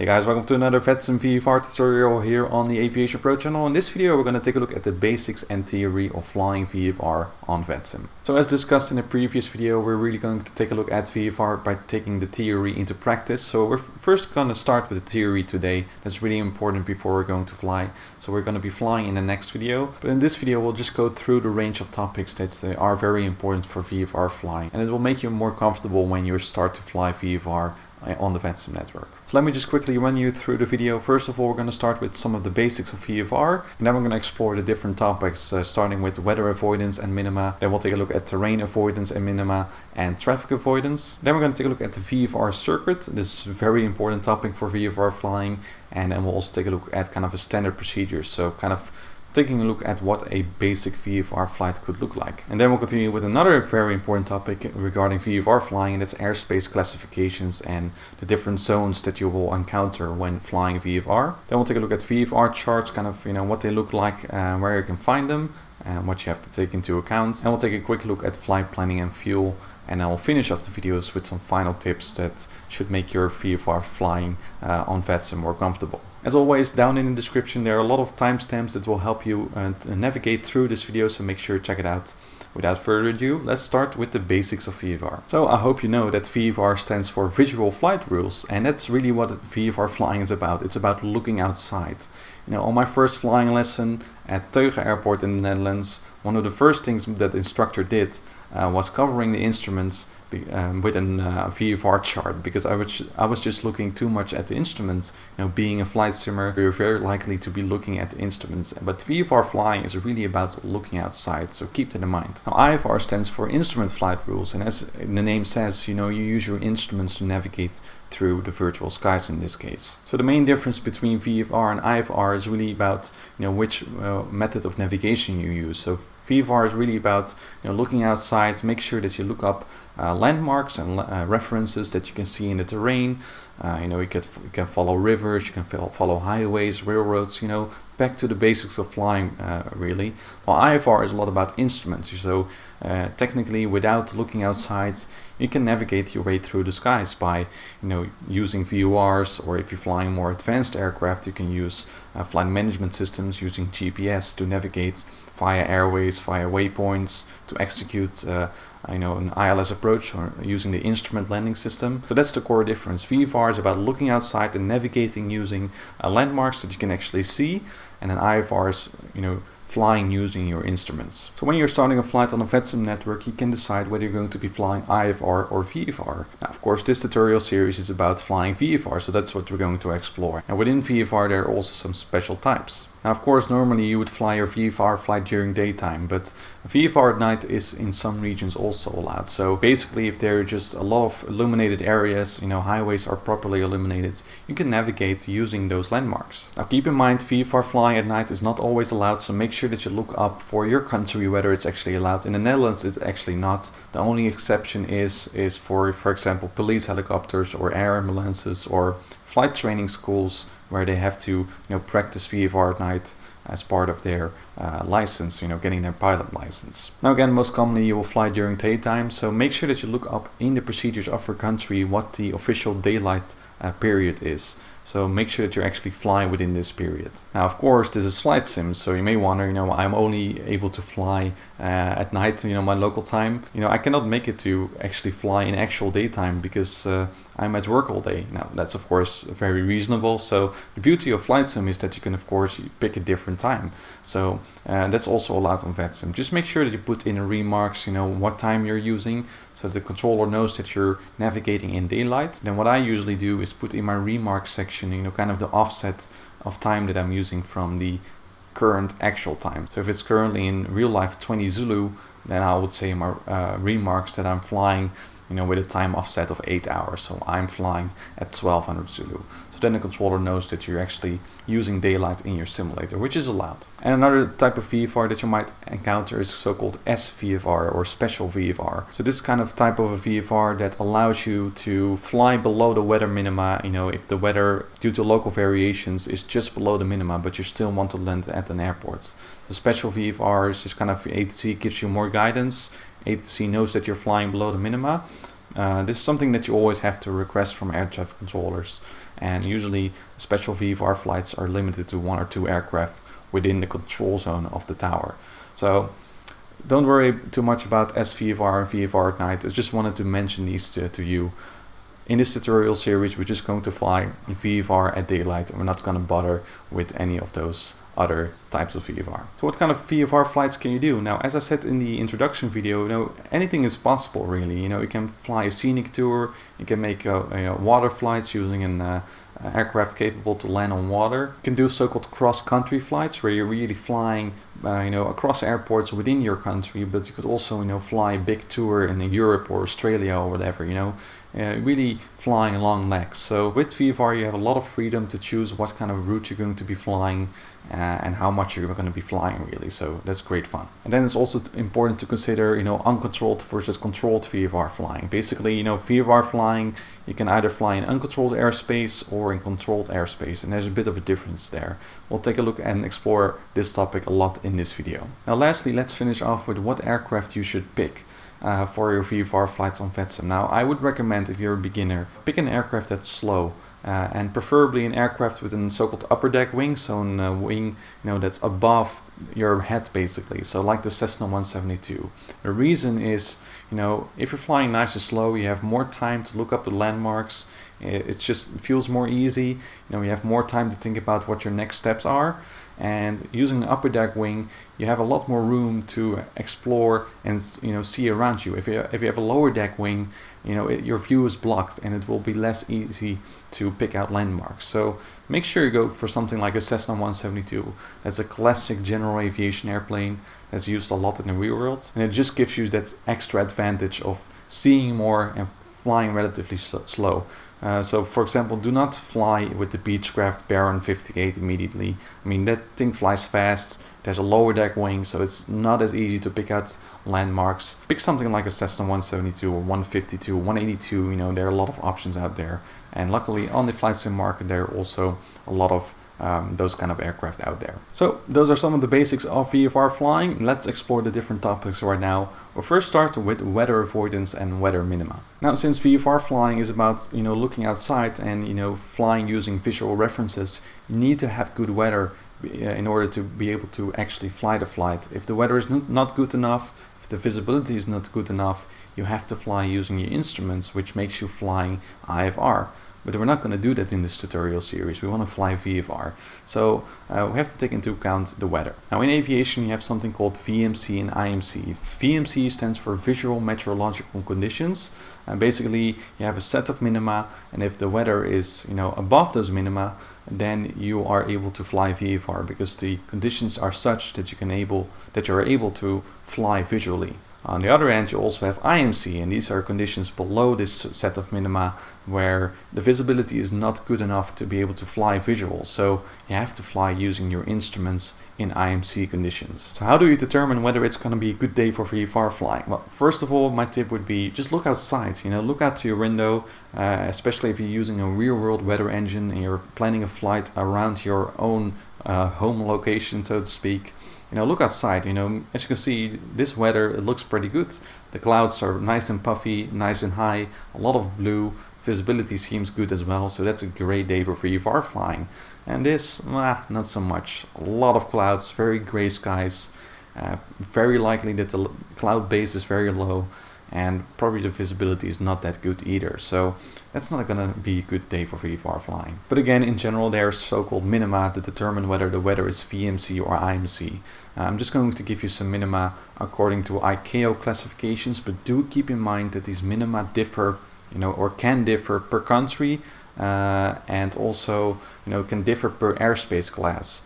Hey guys, welcome to another VATSIM VFR tutorial here on the AviationPro channel. In this video we're going to take a look at the basics and theory of flying VFR on VATSIM. So as discussed in the previous video, we're really going to take a look at VFR by taking the theory into practice. So we're first going to start with the theory today. That's really important before we're going to fly. So we're going to be flying in the next video. But in this video we'll just go through the range of topics that are very important for VFR flying. And it will make you more comfortable when you start to fly VFR on the VATSIM network. So let me just quickly run you through the video. First of all, we're going to start with some of the basics of VFR, and then we're going to explore the different topics, starting with weather avoidance and minima. Then we'll take a look at terrain avoidance and minima and traffic avoidance. Then we're going to take a look at the VFR circuit. This is a very important topic for VFR flying, and then we'll also take a look at kind of a standard procedure. So kind of taking a look at what a basic VFR flight could look like. And then we'll continue with another very important topic regarding VFR flying, and that's airspace classifications and the different zones that you will encounter when flying VFR. Then we'll take a look at VFR charts, kind of, what they look like, where you can find them, and what you have to take into account. And we'll take a quick look at flight planning and fuel. And I'll finish off the videos with some final tips that should make your VFR flying on VATSIM more comfortable. As always, down in the description there are a lot of timestamps that will help you navigate through this video, so make sure to check it out. Without further ado, let's start with the basics of VFR. So I hope you know that VFR stands for Visual Flight Rules, and that's really what VFR flying is about. It's about looking outside. On my first flying lesson at Teugen Airport in the Netherlands, one of the first things that the instructor did was covering the instruments with a VFR chart, because I was just looking too much at the instruments. Being a flight simmer, you're very likely to be looking at the instruments, but VFR flying is really about looking outside, so keep that in mind. Now, IFR stands for Instrument Flight Rules, and as the name says, you use your instruments to navigate through the virtual skies in this case. So the main difference between VFR and IFR is really about which method of navigation you use. So VFR is really about looking outside, make sure that you look up landmarks and references that you can see in the terrain. You can follow rivers, you can follow highways, railroads, back to the basics of flying really. While IFR is a lot about instruments, so technically without looking outside you can navigate your way through the skies by using VORs, or if you're flying more advanced aircraft you can use flight management systems using GPS to navigate via airways, via waypoints, to execute an ILS approach, or using the instrument landing system. So that's the core difference. VFR is about looking outside and navigating using landmarks that you can actually see, and then IFR is flying using your instruments. So when you're starting a flight on a VATSIM network, you can decide whether you're going to be flying IFR or VFR. Now, of course, this tutorial series is about flying VFR, so that's what we're going to explore. And within VFR, there are also some special types. Now, of course, normally you would fly your VFR flight during daytime, but VFR at night is in some regions also allowed. So basically, if there are just a lot of illuminated areas, highways are properly illuminated, you can navigate using those landmarks. Now, keep in mind, VFR flying at night is not always allowed, so make sure that you look up for your country whether it's actually allowed. In the Netherlands, it's actually not. The only exception is for example, police helicopters or air ambulances or flight training schools, where they have to practice VFR at night as part of their license, getting their pilot license. Now again, most commonly you will fly during daytime, so make sure that you look up in the procedures of your country what the official daylight period is. So make sure that you actually fly within this period. Now, of course, this is flight sim, so you may wonder, I'm only able to fly at night, my local time. I cannot make it to actually fly in actual daytime because I'm at work all day. Now, that's of course very reasonable. So the beauty of flight sim is that you can of course pick a different time. So that's also allowed on VATSIM. Just make sure that you put in the remarks, what time you're using, so the controller knows that you're navigating in daylight. Then what I usually do is put in my remarks section, kind of the offset of time that I'm using from the current actual time. So if it's currently in real life 20 Zulu, then I would say in my remarks that I'm flying with a time offset of 8 hours. So I'm flying at 1200 Zulu. So then the controller knows that you're actually using daylight in your simulator, which is allowed. And another type of VFR that you might encounter is so-called SVFR, or special VFR. So this kind of type of a VFR that allows you to fly below the weather minima, if the weather due to local variations is just below the minima, but you still want to land at an airport. The special VFR is just kind of, ATC gives you more guidance. ATC knows that you're flying below the minima. This is something that you always have to request from air traffic controllers, and usually special VFR flights are limited to 1 or 2 aircraft within the control zone of the tower. So don't worry too much about SVFR and VFR at night. I just wanted to mention these to you. In this tutorial series, we're just going to fly in VFR at daylight, and we're not going to bother with any of those other types of VFR. So what kind of VFR flights can you do? Now, as I said in the introduction video, anything is possible really. You can fly a scenic tour, you can make water flights using an aircraft capable to land on water. You can do so-called cross-country flights where you're really flying across airports within your country, but you could also fly a big tour in Europe or Australia or whatever, really flying long legs. So with VFR you have a lot of freedom to choose what kind of route you're going to be flying and how much you're going to be flying really, so that's great fun. And then it's also important to consider uncontrolled versus controlled VFR flying. Basically VFR flying, you can either fly in uncontrolled airspace or in controlled airspace, and there's a bit of a difference there. We'll take a look and explore this topic a lot in this video. Now lastly, let's finish off with what aircraft you should pick for your VFR flights on VATSIM. Now I would recommend, if you're a beginner, pick an aircraft that's slow. And preferably an aircraft with a so-called upper deck wing, so a wing that's above your head basically, so like the Cessna 172. The reason is, if you're flying nice and slow, you have more time to look up the landmarks. It just feels more easy. You have more time to think about what your next steps are. And using an upper deck wing, you have a lot more room to explore and see around you. If you have a lower deck wing, your view is blocked and it will be less easy to pick out landmarks. So make sure you go for something like a Cessna 172. That's a classic general aviation airplane that's used a lot in the real world, and it just gives you that extra advantage of seeing more and flying relatively slow. So for example, do not fly with the Beechcraft Baron 58 immediately. I mean, that thing flies fast, there's a lower deck wing, so it's not as easy to pick out landmarks. Pick something like a Cessna 172 or 152, 182, there are a lot of options out there. And luckily on the flight sim market, there are also a lot of those kind of aircraft out there. So those are some of the basics of VFR flying. Let's explore the different topics right now. We'll first start with weather avoidance and weather minima. Now, since VFR flying is about looking outside and flying using visual references, you need to have good weather in order to be able to actually fly the flight. If the weather is not good enough, if the visibility is not good enough, you have to fly using your instruments, which makes you flying IFR. But we're not going to do that in this tutorial series. We want to fly VFR. So we have to take into account the weather. Now in aviation you have something called VMC and IMC. VMC stands for Visual Meteorological Conditions. And basically you have a set of minima, and if the weather is above those minima, then you are able to fly VFR because the conditions are such that you're able to fly visually. On the other hand, you also have IMC, and these are conditions below this set of minima where the visibility is not good enough to be able to fly visual. So you have to fly using your instruments in IMC conditions. So how do you determine whether it's going to be a good day for VFR flying? Well, first of all, my tip would be just look outside. Look out to your window, especially if you're using a real-world weather engine and you're planning a flight around your own home location, so to speak. Look outside. As you can see, this weather, it looks pretty good. The clouds are nice and puffy, nice and high, a lot of blue, visibility seems good as well, so that's a great day for VFR flying. And this, not so much. A lot of clouds, very gray skies, very likely that the cloud base is very low, and probably the visibility is not that good either. So that's not going to be a good day for VFR flying. But again, in general, there's so-called minima to determine whether the weather is VMC or IMC. I'm just going to give you some minima according to ICAO classifications, but do keep in mind that these minima differ, or can differ per country, and also, can differ per airspace class.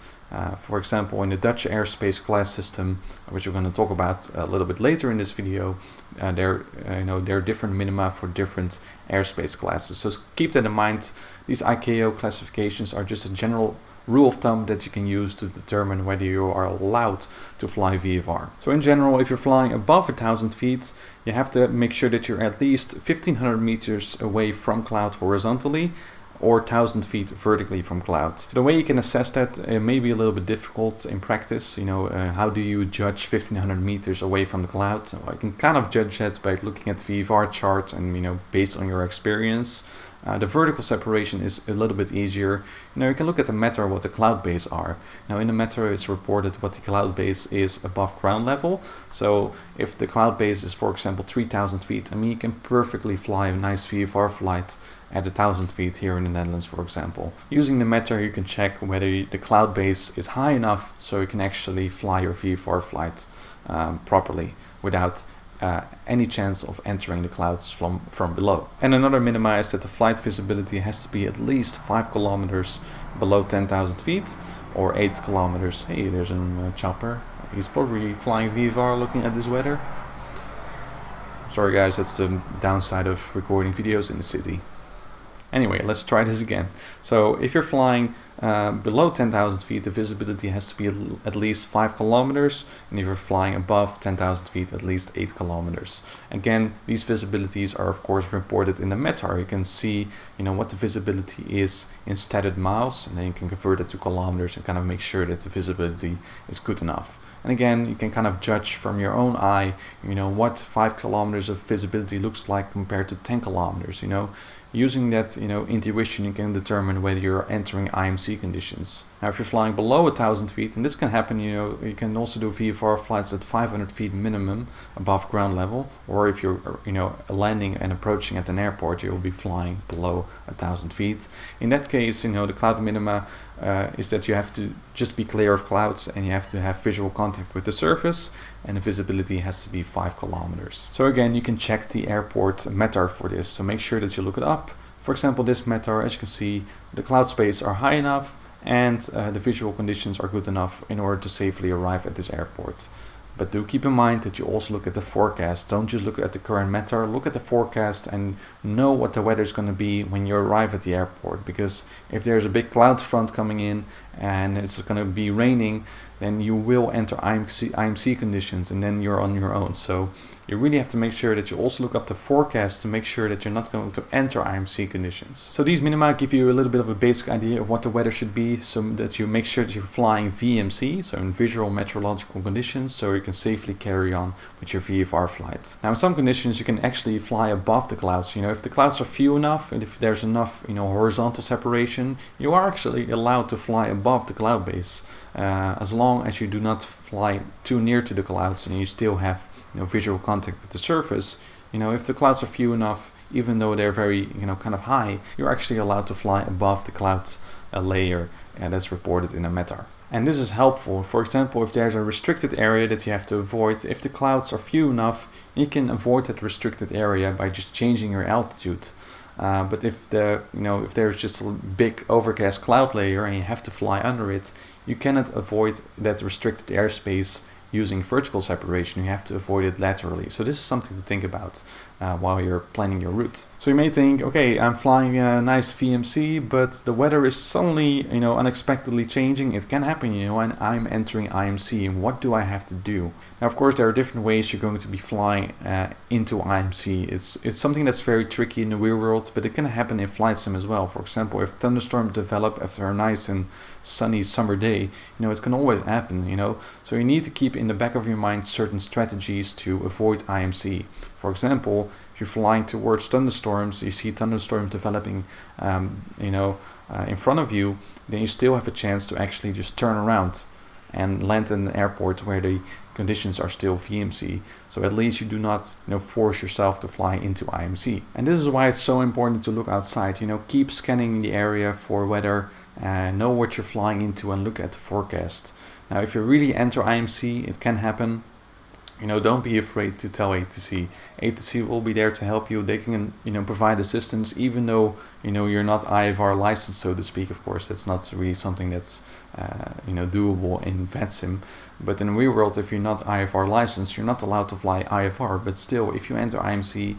For example, in the Dutch airspace class system, which we're going to talk about a little bit later in this video, there are different minima for different airspace classes. So keep that in mind. These ICAO classifications are just a general rule of thumb that you can use to determine whether you are allowed to fly VFR. So in general, if you're flying above 1,000 feet, you have to make sure that you're at least 1,500 meters away from cloud horizontally, or 1,000 feet vertically from cloud. So the way you can assess that may be a little bit difficult in practice. How do you judge 1,500 meters away from the cloud? So I can kind of judge that by looking at VFR charts and based on your experience. The vertical separation is a little bit easier. You can look at the matter what the cloud base are. Now in the matter it's reported what the cloud base is above ground level. So if the cloud base is, for example, 3,000 feet, you can perfectly fly a nice VFR flight at 1,000 feet here in the Netherlands, for example. Using the matter you can check whether the cloud base is high enough so you can actually fly your VFR flight properly without any chance of entering the clouds from below. And another minima is that the flight visibility has to be at least 5 kilometers below 10,000 feet or 8 kilometers. Hey, there's a chopper. He's probably flying VFR looking at this weather. Sorry guys, that's the downside of recording videos in the city. Anyway, let's try this again. So if you're flying below 10,000 feet, the visibility has to be at least 5 kilometers, and if you're flying above 10,000 feet, at least 8 kilometers. Again, these visibilities are of course reported in the METAR. You can see, what the visibility is in stated miles, and then you can convert it to kilometers and kind of make sure that the visibility is good enough. And again, you can kind of judge from your own eye, what 5 kilometers of visibility looks like compared to 10 kilometers. Using that, intuition, you can determine whether you're entering IMC conditions. Now, if you're flying below 1,000 feet, and this can happen, you can also do VFR flights at 500 feet minimum above ground level, or if you're, landing and approaching at an airport, you'll be flying below 1,000 feet. In that case, the cloud minima is that you have to just be clear of clouds and you have to have visual contact with the surface, and the visibility has to be 5 kilometers. So again, you can check the airport METAR for this, so make sure that you look it up. For example, this METAR, as you can see, the cloud space are high enough and the visual conditions are good enough in order to safely arrive at this airport. But do keep in mind that you also look at the forecast. Don't just look at the current METAR, look at the forecast and know what the weather is going to be when you arrive at the airport. Because if there's a big cloud front coming in and it's going to be raining, then you will enter IMC conditions and then you're on your own. So you really have to make sure that you also look up the forecast to make sure that you're not going to enter IMC conditions. So these minima give you a little bit of a basic idea of what the weather should be, so that you make sure that you're flying VMC, so in visual meteorological conditions, so you can safely carry on with your VFR flight. Now in some conditions you can actually fly above the clouds. If the clouds are few enough and if there's enough horizontal separation, you are actually allowed to fly above the cloud base, as long as you do not fly too near to the clouds and you still have visual contact with the surface. If the clouds are few enough, even though they're very kind of high, you're actually allowed to fly above the clouds layer, and that's reported in a METAR. And this is helpful. For example, if there's a restricted area that you have to avoid, if the clouds are few enough, you can avoid that restricted area by just changing your altitude. But if if there's just a big overcast cloud layer and you have to fly under it, you cannot avoid that restricted airspace using vertical separation. You have to avoid it laterally. So this is something to think about while you're planning your route. So you may think, okay, I'm flying a nice VMC, but the weather is suddenly, unexpectedly changing. It can happen, and I'm entering IMC. And what do I have to do? Now, of course, there are different ways you're going to be flying into IMC. It's something that's very tricky in the real world, but it can happen in flight sim as well. For example, if thunderstorms develop after a nice and sunny summer day, it can always happen, So you need to keep in the back of your mind certain strategies to avoid IMC. For example, if you're flying towards thunderstorms, you see thunderstorms developing, in front of you, then you still have a chance to actually just turn around and land in an airport where the conditions are still VMC. So at least you do not, force yourself to fly into IMC. And this is why it's so important to look outside. Keep scanning the area for weather, know what you're flying into, and look at the forecast. Now, if you really enter IMC, it can happen. Don't be afraid to tell ATC. ATC will be there to help you. They can, provide assistance, even though, you're not IFR licensed, so to speak. Of course, that's not really something that's, doable in VATSIM. But in the real world, if you're not IFR licensed, you're not allowed to fly IFR. But still, if you enter IMC,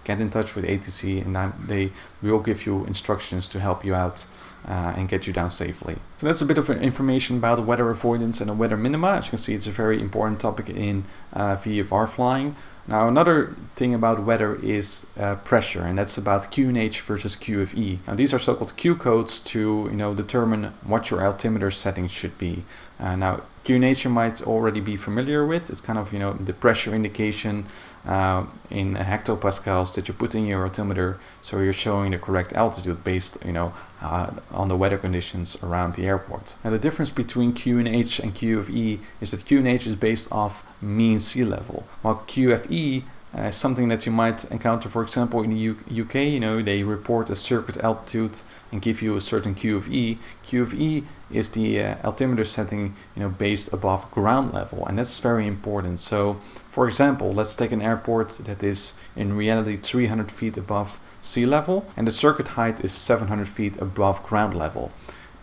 get in touch with ATC, and they will give you instructions to help you out and get you down safely. So that's a bit of information about the weather avoidance and the weather minima. As you can see, it's a very important topic in VFR flying. Now, another thing about weather is pressure, and that's about QNH versus QFE. Now, these are so-called Q codes to determine what your altimeter settings should be. Now, QNH you might already be familiar with. It's kind of, you know, the pressure indication in hectopascals that you put in your altimeter, so you're showing the correct altitude based, you know, on the weather conditions around the airport. Now the difference between QNH and QFE is that QNH is based off mean sea level, while QFE something that you might encounter, for example, in the UK, you know, they report a circuit altitude and give you a certain QFE. QFE is the altimeter setting, you know, based above ground level, and that's very important. So, for example, let's take an airport that is in reality 300 feet above sea level, and the circuit height is 700 feet above ground level.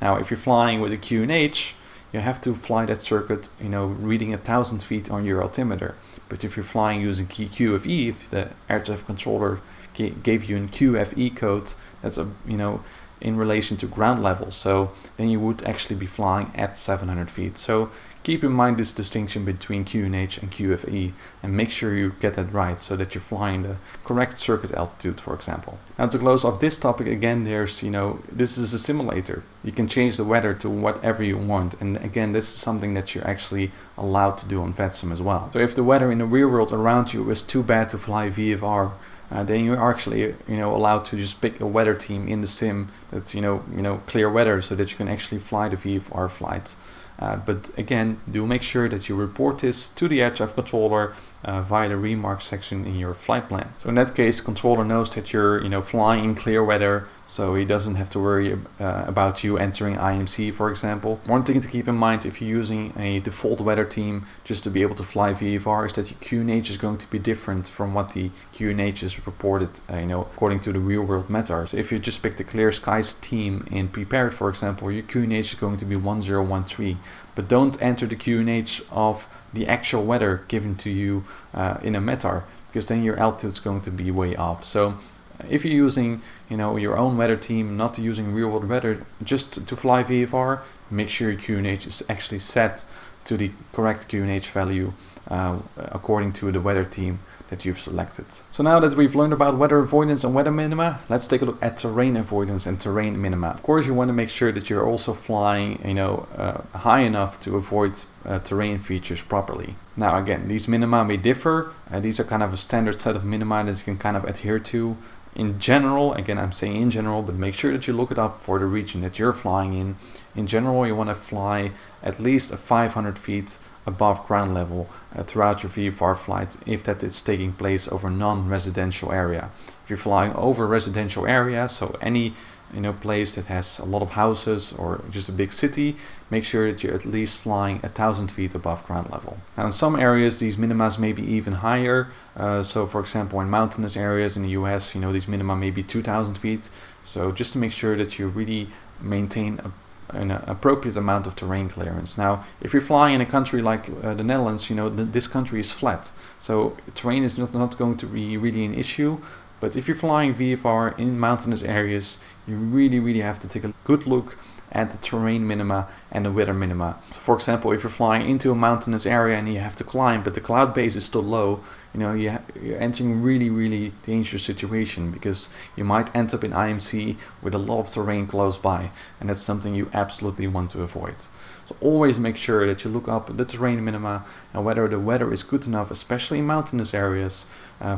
Now, if you're flying with a QNH, you have to fly that circuit, you know, reading 1,000 feet on your altimeter. But if you're flying using QFE, if the air traffic controller gave you a QFE code, that's a, you know, in relation to ground level. So then you would actually be flying at 700 feet. So keep in mind this distinction between QNH and QFE, and make sure you get that right so that you're flying the correct circuit altitude, for example. Now, to close off this topic, again, there's, you know, this is a simulator. You can change the weather to whatever you want. And again, this is something that you're actually allowed to do on VATSIM as well. So if the weather in the real world around you is too bad to fly VFR, then you are actually, you know, allowed to just pick a weather team in the sim that's, you know, clear weather, so that you can actually fly the VFR flights. But again, do make sure that you report this to the air traffic controller via the remark section in your flight plan. So in that case, the controller knows that you're, you know, flying in clear weather, so he doesn't have to worry about you entering IMC, for example. One thing to keep in mind if you're using a default weather team just to be able to fly VFR is that your QNH is going to be different from what the QNH is reported, you know, according to the real world METAR. So if you just pick the clear skies team in prepared, for example, your QNH is going to be 1013. But don't enter the QNH of the actual weather given to you in a METAR, because then your altitude is going to be way off. So if you're using, you know, your own weather team, not using real world weather, just to fly VFR, make sure your QNH is actually set to the correct QNH value according to the weather team that you've selected. So now that we've learned about weather avoidance and weather minima, let's take a look at terrain avoidance and terrain minima. Of course, you want to make sure that you're also flying, you know, high enough to avoid terrain features properly. Now again, these minima may differ. These are kind of a standard set of minima that you can kind of adhere to. In general, again, I'm saying in general, but make sure that you look it up for the region that you're flying in. In general, you want to fly at least 500 feet above ground level throughout your VFR flight, if that is taking place over non-residential area. If you're flying over residential area, so any, you know, place that has a lot of houses or just a big city, make sure that you're at least flying 1,000 feet above ground level. Now in some areas these minimas may be even higher. So for example, in mountainous areas in the US, you know, these minima may be 2,000 feet. So just to make sure that you really maintain an appropriate amount of terrain clearance. Now, if you're flying in a country like the Netherlands, you know, this country is flat, so terrain is not going to be really an issue. But if you're flying VFR in mountainous areas, you really have to take a good look at the terrain minima and the weather minima. So for example, if you're flying into a mountainous area and you have to climb, but the cloud base is still low, you know, you're entering really dangerous situation, because you might end up in IMC with a lot of terrain close by, and that's something you absolutely want to avoid. So always make sure that you look up the terrain minima and whether the weather is good enough, especially in mountainous areas,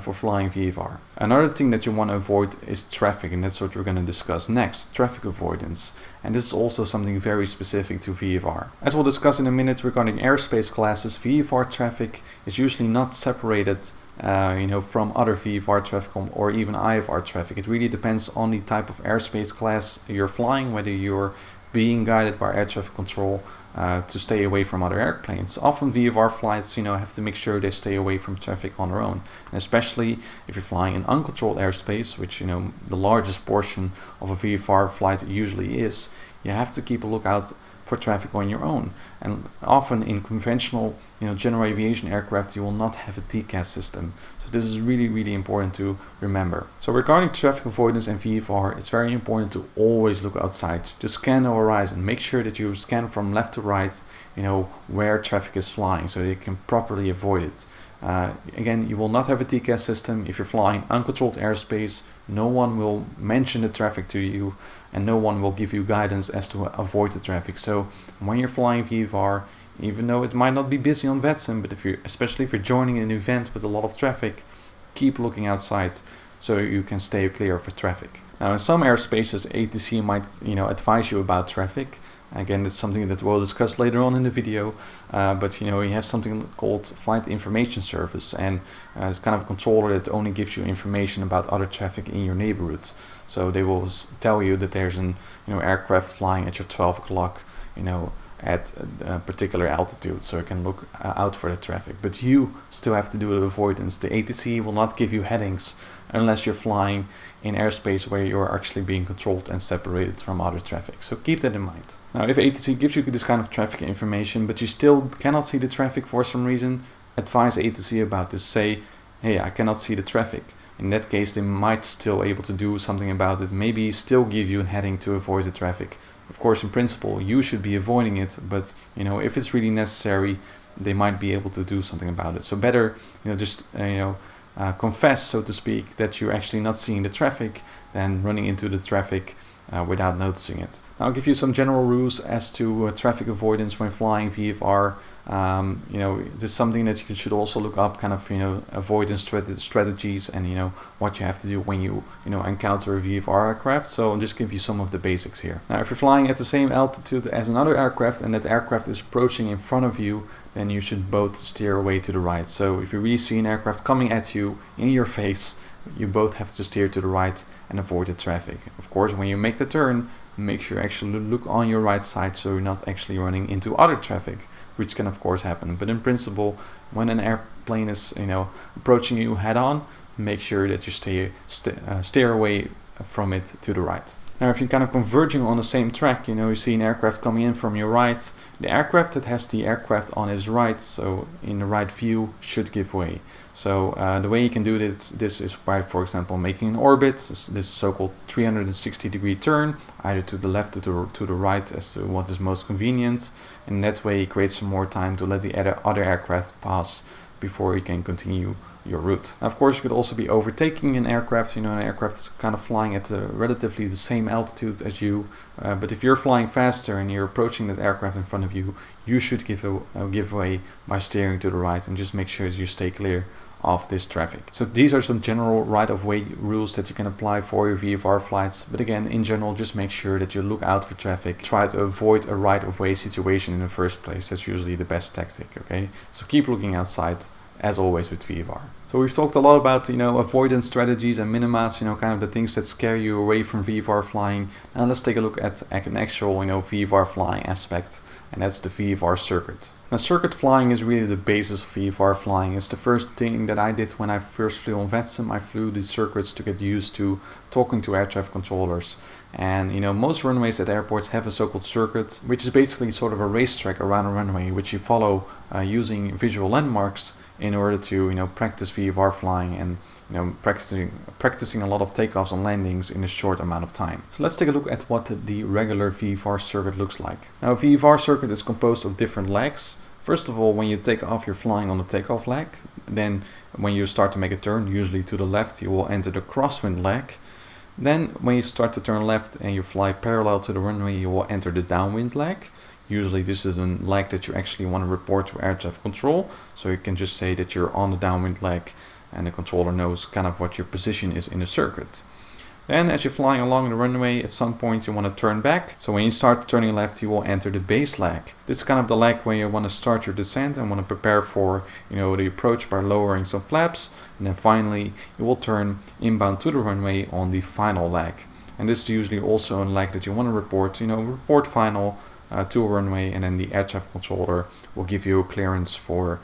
for flying VFR. Another thing that you want to avoid is traffic, and that's what we're going to discuss next, traffic avoidance. And this is also something very specific to VFR. As we'll discuss in a minute regarding airspace classes, VFR traffic is usually not separated you know, from other VFR traffic or even IFR traffic. It really depends on the type of airspace class you're flying, whether you're being guided by air traffic control to stay away from other airplanes. Often VFR flights, you know, have to make sure they stay away from traffic on their own, and especially if you're flying in uncontrolled airspace, which, you know, the largest portion of a VFR flight usually is, you have to keep a lookout for traffic on your own. And often in conventional, you know, general aviation aircraft, you will not have a TCAS system. So this is really important to remember. So regarding traffic avoidance and VFR, it's very important to always look outside. Just scan the horizon. Make sure that you scan from left to right, you know, where traffic is flying, so you can properly avoid it. Again, you will not have a TCAS system. If you're flying uncontrolled airspace, no one will mention the traffic to you, and no one will give you guidance as to avoid the traffic. So when you're flying VFR, even though it might not be busy on VATSIM, but especially if you're joining an event with a lot of traffic, keep looking outside so you can stay clear of the traffic. Now, in some airspaces, ATC might advise you about traffic. Again, that's something that we'll discuss later on in the video, but you have something called Flight Information Service, and it's kind of a controller that only gives you information about other traffic in your neighborhood. So they will tell you that there's an aircraft flying at your 12 o'clock, at a particular altitude, so you can look out for the traffic. But you still have to do the avoidance. The ATC will not give you headings unless you're flying in airspace where you're actually being controlled and separated from other traffic. So keep that in mind. Now, if ATC gives you this kind of traffic information, but you still cannot see the traffic for some reason, advise ATC about this. Say, hey, I cannot see the traffic. In that case, they might still able to do something about it, maybe still give you a heading to avoid the traffic. Of course, in principle, you should be avoiding it, but if it's really necessary, they might be able to do something about it. So better, just confess, so to speak, that you're actually not seeing the traffic than running into the traffic without noticing it. I'll give you some general rules as to traffic avoidance when flying VFR. This is something that you should also look up, kind of avoidance strategies, and what you have to do when you encounter a VFR aircraft. So I'll just give you some of the basics here. Now, if you're flying at the same altitude as another aircraft and that aircraft is approaching in front of you, then you should both steer away to the right. So if you really see an aircraft coming at you in your face, you both have to steer to the right and avoid the traffic. Of course, when you make the turn, make sure you actually look on your right side so you're not actually running into other traffic, which can of course happen. But in principle, when an airplane is approaching you head on, make sure that you steer away from it to the right. Now, if you're kind of converging on the same track, you see an aircraft coming in from your right, the aircraft that has the aircraft on his right, so in the right view, should give way. So the way you can do this is by, for example, making an orbit, this so-called 360-degree turn, either to the left or to the right as to what is most convenient. And that way you create some more time to let the other aircraft pass before you can continue your route. Now, of course, you could also be overtaking an aircraft. An aircraft is kind of flying at relatively the same altitude as you, but if you're flying faster and you're approaching that aircraft in front of you, you should give way by steering to the right and just make sure that you stay clear of this traffic. So these are some general right-of-way rules that you can apply for your VFR flights, but again, in general, just make sure that you look out for traffic. Try to avoid a right-of-way situation in the first place. That's usually the best tactic, okay? So keep looking outside, as always with VFR. So we've talked a lot about avoidance strategies and minimas, kind of the things that scare you away from VFR flying. Now let's take a look at an actual VFR flying aspect, and that's the VFR circuit. Now, circuit flying is really the basis of VFR flying. It's the first thing that I did when I first flew on VATSIM. I flew these circuits to get used to talking to air traffic controllers. And most runways at airports have a so-called circuit, which is basically sort of a racetrack around a runway, which you follow using visual landmarks in order to practice VFR flying and practicing a lot of takeoffs and landings in a short amount of time. So let's take a look at what the regular VFR circuit looks like. Now, a VFR circuit is composed of different legs. First of all, when you take off, you're flying on the takeoff leg. Then when you start to make a turn, usually to the left, you will enter the crosswind leg. Then when you start to turn left and you fly parallel to the runway, you will enter the downwind leg. Usually this is a leg that you actually want to report to air traffic control. So you can just say that you're on the downwind leg and the controller knows kind of what your position is in the circuit. Then as you're flying along the runway, at some point you want to turn back. So when you start turning left, you will enter the base leg. This is kind of the leg where you want to start your descent and want to prepare for the approach by lowering some flaps. And then finally you will turn inbound to the runway on the final leg. And this is usually also a leg that you want to report, report final to a runway, and then the air traffic controller will give you a clearance for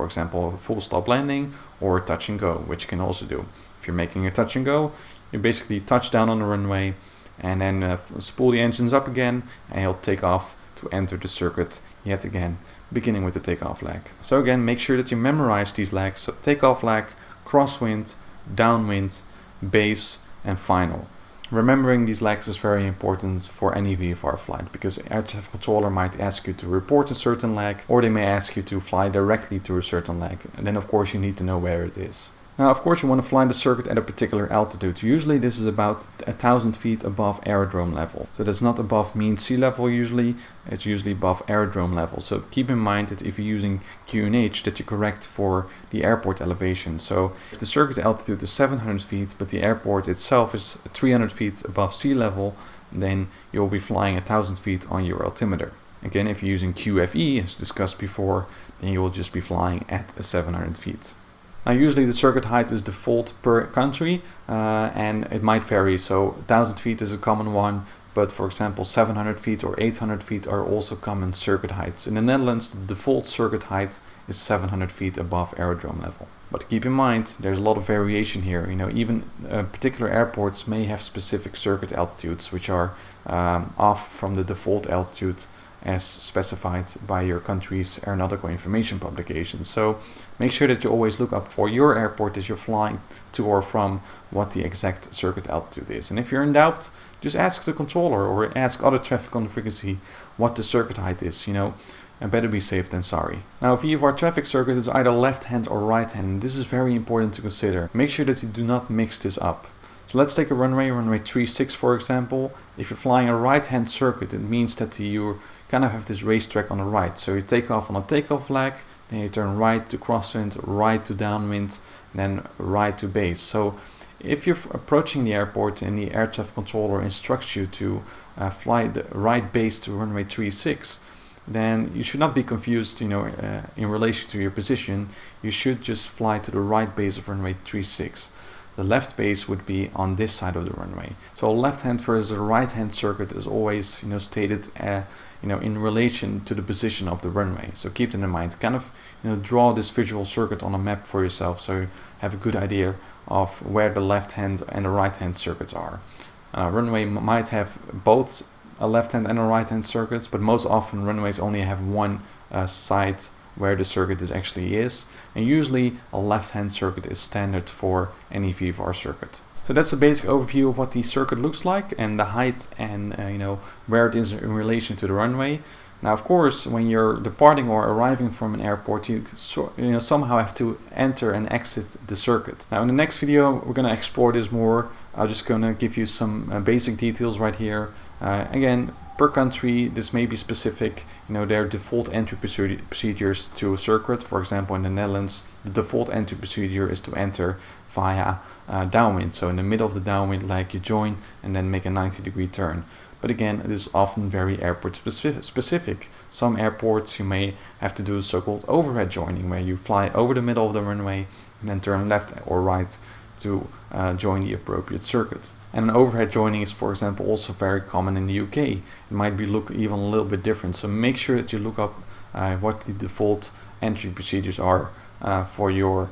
example, a full stop landing or touch and go, which you can also do. If you're making a touch and go, you basically touch down on the runway and then spool the engines up again, and you'll take off to enter the circuit yet again, beginning with the takeoff leg. So again, make sure that you memorize these legs. So takeoff leg, crosswind, downwind, base, and final. Remembering these lags is very important for any VFR flight, because air traffic controller might ask you to report a certain lag, or they may ask you to fly directly to a certain lag, and then of course you need to know where it is. Now of course you want to fly the circuit at a particular altitude. Usually this is about 1,000 feet above aerodrome level. So that's not above mean sea level usually, it's usually above aerodrome level. So keep in mind that if you're using QNH that you correct for the airport elevation. So if the circuit altitude is 700 feet but the airport itself is 300 feet above sea level, then you'll be flying 1,000 feet on your altimeter. Again, if you're using QFE as discussed before, then you will just be flying at 700 feet. Now usually the circuit height is default per country and it might vary, so 1,000 feet is a common one, but for example 700 feet or 800 feet are also common circuit heights. In the Netherlands the default circuit height is 700 feet above aerodrome level. But keep in mind there's a lot of variation here, even particular airports may have specific circuit altitudes which are off from the default altitude as specified by your country's aeronautical information publication. So make sure that you always look up for your airport as you're flying to or from what the exact circuit altitude is. And if you're in doubt, just ask the controller or ask other traffic on the frequency what the circuit height is, and better be safe than sorry. Now VFR traffic circuit is either left hand or right hand, and this is very important to consider. Make sure that you do not mix this up. So let's take a runway 36 for example. If you're flying a right hand circuit, it means that you kind of have this racetrack on the right. So you take off on a takeoff flag, then you turn right to crosswind, right to downwind, and then right to base. So if you're approaching the airport and the air traffic controller instructs you to fly the right base to runway 36, then you should not be confused, in relation to your position. You should just fly to the right base of runway 36. The left base would be on this side of the runway. So left hand versus the right hand circuit is always, stated, in relation to the position of the runway. So keep that in mind. Kind of, draw this visual circuit on a map for yourself, so you have a good idea of where the left hand and the right hand circuits are. A runway might have both a left hand and a right hand circuits, but most often runways only have one side where the circuit actually is, and usually a left hand circuit is standard for any VFR circuit. So that's a basic overview of what the circuit looks like and the height and where it is in relation to the runway. Now of course when you're departing or arriving from an airport, you somehow have to enter and exit the circuit. Now in the next video we're going to explore this more. I'm just going to give you some basic details right here. Again, per country this may be specific, their default entry procedures to a circuit. For example in the Netherlands the default entry procedure is to enter via downwind. So in the middle of the downwind leg you join and then make a 90-degree turn. But again, it is often very airport specific. Some airports you may have to do so-called overhead joining, where you fly over the middle of the runway and then turn left or right to join the appropriate circuit. And an overhead joining is, for example, also very common in the UK. It might look even a little bit different. So make sure that you look up what the default entry procedures are for your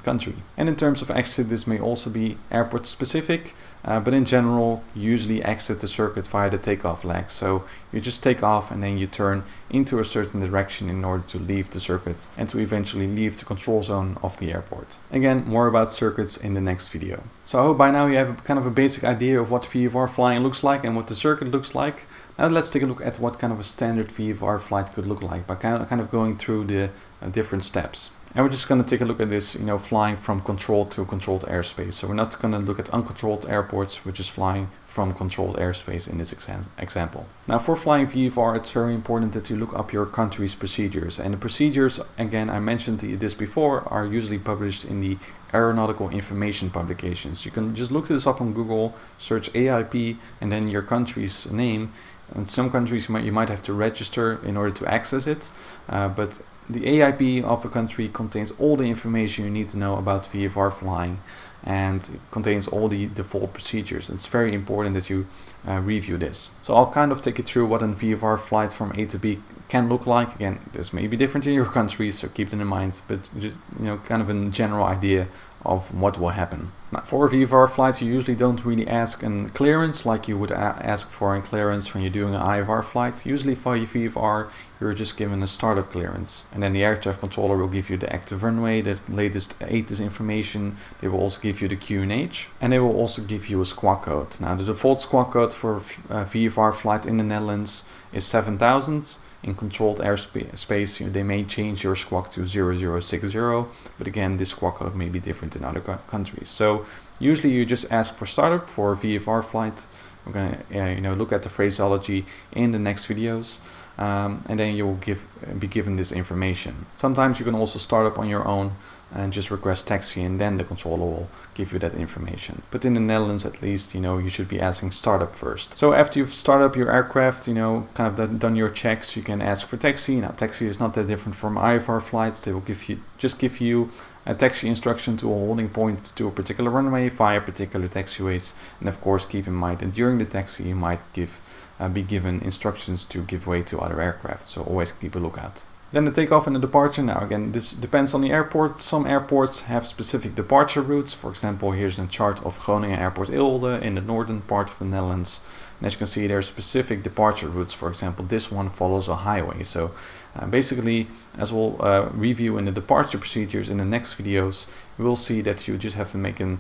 country. And in terms of exit, this may also be airport specific, but in general you usually exit the circuit via the takeoff leg. So you just take off and then you turn into a certain direction in order to leave the circuit and to eventually leave the control zone of the airport. Again, more about circuits in the next video. So I hope by now you have kind of a basic idea of what VFR flying looks like and what the circuit looks like. Now let's take a look at what kind of a standard VFR flight could look like by kind of going through the different steps. And we're just going to take a look at this, flying from controlled to controlled airspace. So we're not going to look at uncontrolled airports, we're just flying from controlled airspace in this example. Now for flying VFR, it's very important that you look up your country's procedures. And the procedures, again, I mentioned this before, are usually published in the aeronautical information publications. You can just look this up on Google, search AIP and then your country's name. In some countries you might have to register in order to access it, but the AIP of a country contains all the information you need to know about VFR flying and it contains all the default procedures. It's very important that you review this. So I'll kind of take you through what a VFR flight from A to B can look like. Again, this may be different in your country, so keep that in mind, but just, kind of a general idea of what will happen. Now, for VFR flights, you usually don't really ask a clearance like you would ask for a clearance when you're doing an IFR flight. Usually for your VFR, you're just given a startup clearance, and then the air traffic controller will give you the active runway, the latest ATIS information. They will also give give you the QNH, and they will also give you a squawk code. Now the default squawk code for VFR flight in the Netherlands is 7000. In controlled airspace, they may change your squawk to 0060, but again, this squawk code may be different in other countries. So usually you just ask for startup for a VFR flight. We're gonna look at the phraseology in the next videos, and then you will be given this information. Sometimes you can also start up on your own and just request taxi, and then the controller will give you that information. But in the Netherlands, at least, you should be asking startup first. So after you've started up your aircraft, kind of done your checks, you can ask for taxi. Now taxi is not that different from IFR flights. They will give you a taxi instruction to a holding point to a particular runway via particular taxiways. And of course, keep in mind that during the taxi you might be given instructions to give way to other aircraft. So always keep a lookout. Then the takeoff and the departure. Now again, this depends on the airport. Some airports have specific departure routes. For example, here's a chart of Groningen Airport Eelde in the northern part of the Netherlands. And as you can see, there are specific departure routes. For example, this one follows a highway. So basically, as we'll review in the departure procedures in the next videos, you will see that you just have to make a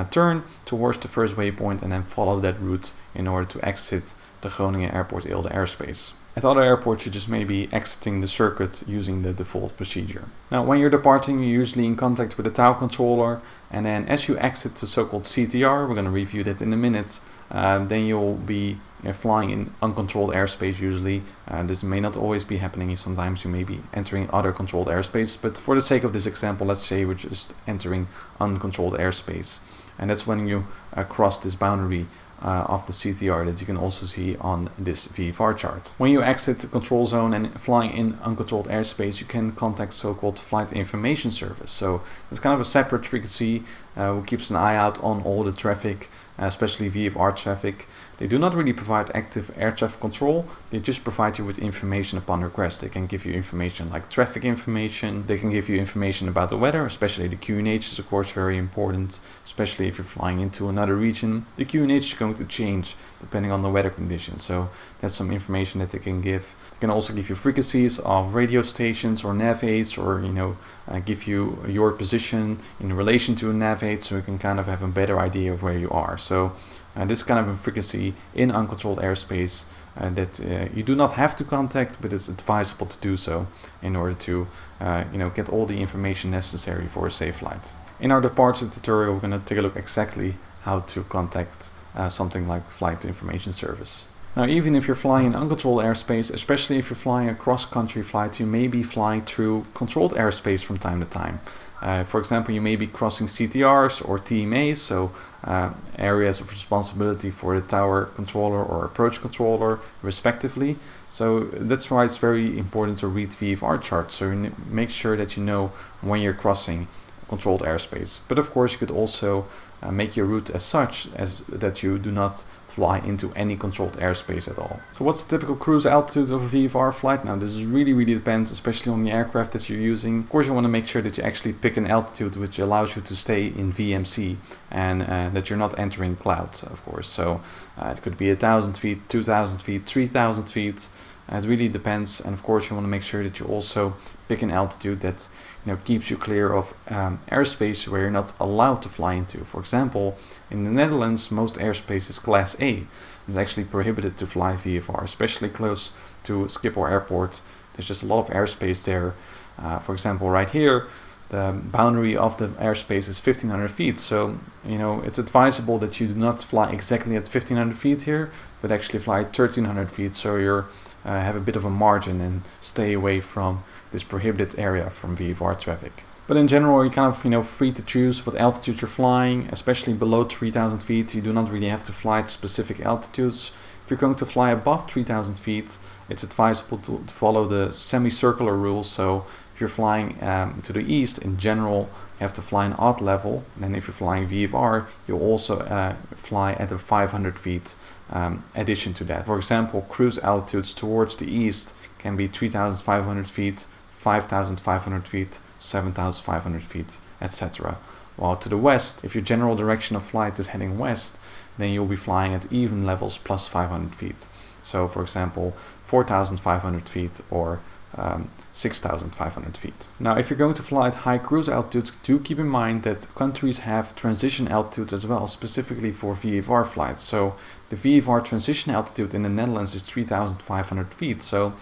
turn towards the first waypoint and then follow that route in order to exit the Groningen Airport Eelde airspace. At other airports, you just may be exiting the circuit using the default procedure. Now, when you're departing, you're usually in contact with the tower controller, and then as you exit the so-called CTR, we're going to review that in a minute, then you'll be flying in uncontrolled airspace usually. This may not always be happening. Sometimes you may be entering other controlled airspace, but for the sake of this example, let's say we're just entering uncontrolled airspace. And that's when you cross this boundary of the CTR that you can also see on this VFR chart. When you exit the control zone and flying in uncontrolled airspace, you can contact so-called flight information service. So it's kind of a separate frequency who keeps an eye out on all the traffic, especially VFR traffic. They do not really provide active air traffic control. They just provide you with information upon request. They can give you information like traffic information. They can give you information about the weather, especially the QNH is of course very important, especially if you're flying into another region. The QNH is going to change depending on the weather conditions. So that's some information that they can give. They can also give you frequencies of radio stations or nav aids, or give you your position in relation to a nav aid, so you can kind of have a better idea of where you are. So this kind of a frequency in uncontrolled airspace that you do not have to contact, but it's advisable to do so in order to get all the information necessary for a safe flight. In our departure tutorial, we're going to take a look exactly how to contact something like flight information service. Now, even if you're flying in uncontrolled airspace, especially if you're flying a cross-country flight, you may be flying through controlled airspace from time to time. For example, you may be crossing CTRs or TMAs, so areas of responsibility for the tower controller or approach controller, respectively. So that's why it's very important to read VFR charts, so you make sure that you know when you're crossing controlled airspace. But of course, you could also make your route as such as that you do not fly into any controlled airspace at all. So what's the typical cruise altitude of a VFR flight? Now this really depends, especially on the aircraft that you're using. Of course, you want to make sure that you actually pick an altitude which allows you to stay in VMC and that you're not entering clouds, of course. So it could be 1,000 feet, 2,000 feet, 3,000 feet. It really depends, and of course you want to make sure that you also pick an altitude that keeps you clear of airspace where you're not allowed to fly into. For example, in the Netherlands, most airspace is Class A. It's actually prohibited to fly VFR, especially close to Schiphol Airport. There's just a lot of airspace there. For example, right here, the boundary of the airspace is 1,500 feet. So, it's advisable that you do not fly exactly at 1,500 feet here, but actually fly 1,300 feet. So you have a bit of a margin and stay away from this prohibited area from VFR traffic. But in general, you're kind of free to choose what altitude you're flying, especially below 3,000 feet. You do not really have to fly at specific altitudes. If you're going to fly above 3,000 feet, it's advisable to follow the semicircular rule. So if you're flying to the east, in general, you have to fly an odd level. And then if you're flying VFR, you'll also fly at a 500 feet addition to that. For example, cruise altitudes towards the east can be 3,500 feet, 5,500 feet, 7,500 feet, etc. While to the west, if your general direction of flight is heading west, then you'll be flying at even levels plus 500 feet. So for example, 4,500 feet or 6,500 feet. Now, if you're going to fly at high cruise altitudes, do keep in mind that countries have transition altitudes as well, specifically for VFR flights. So the VFR transition altitude in the Netherlands is 3,500 feet. So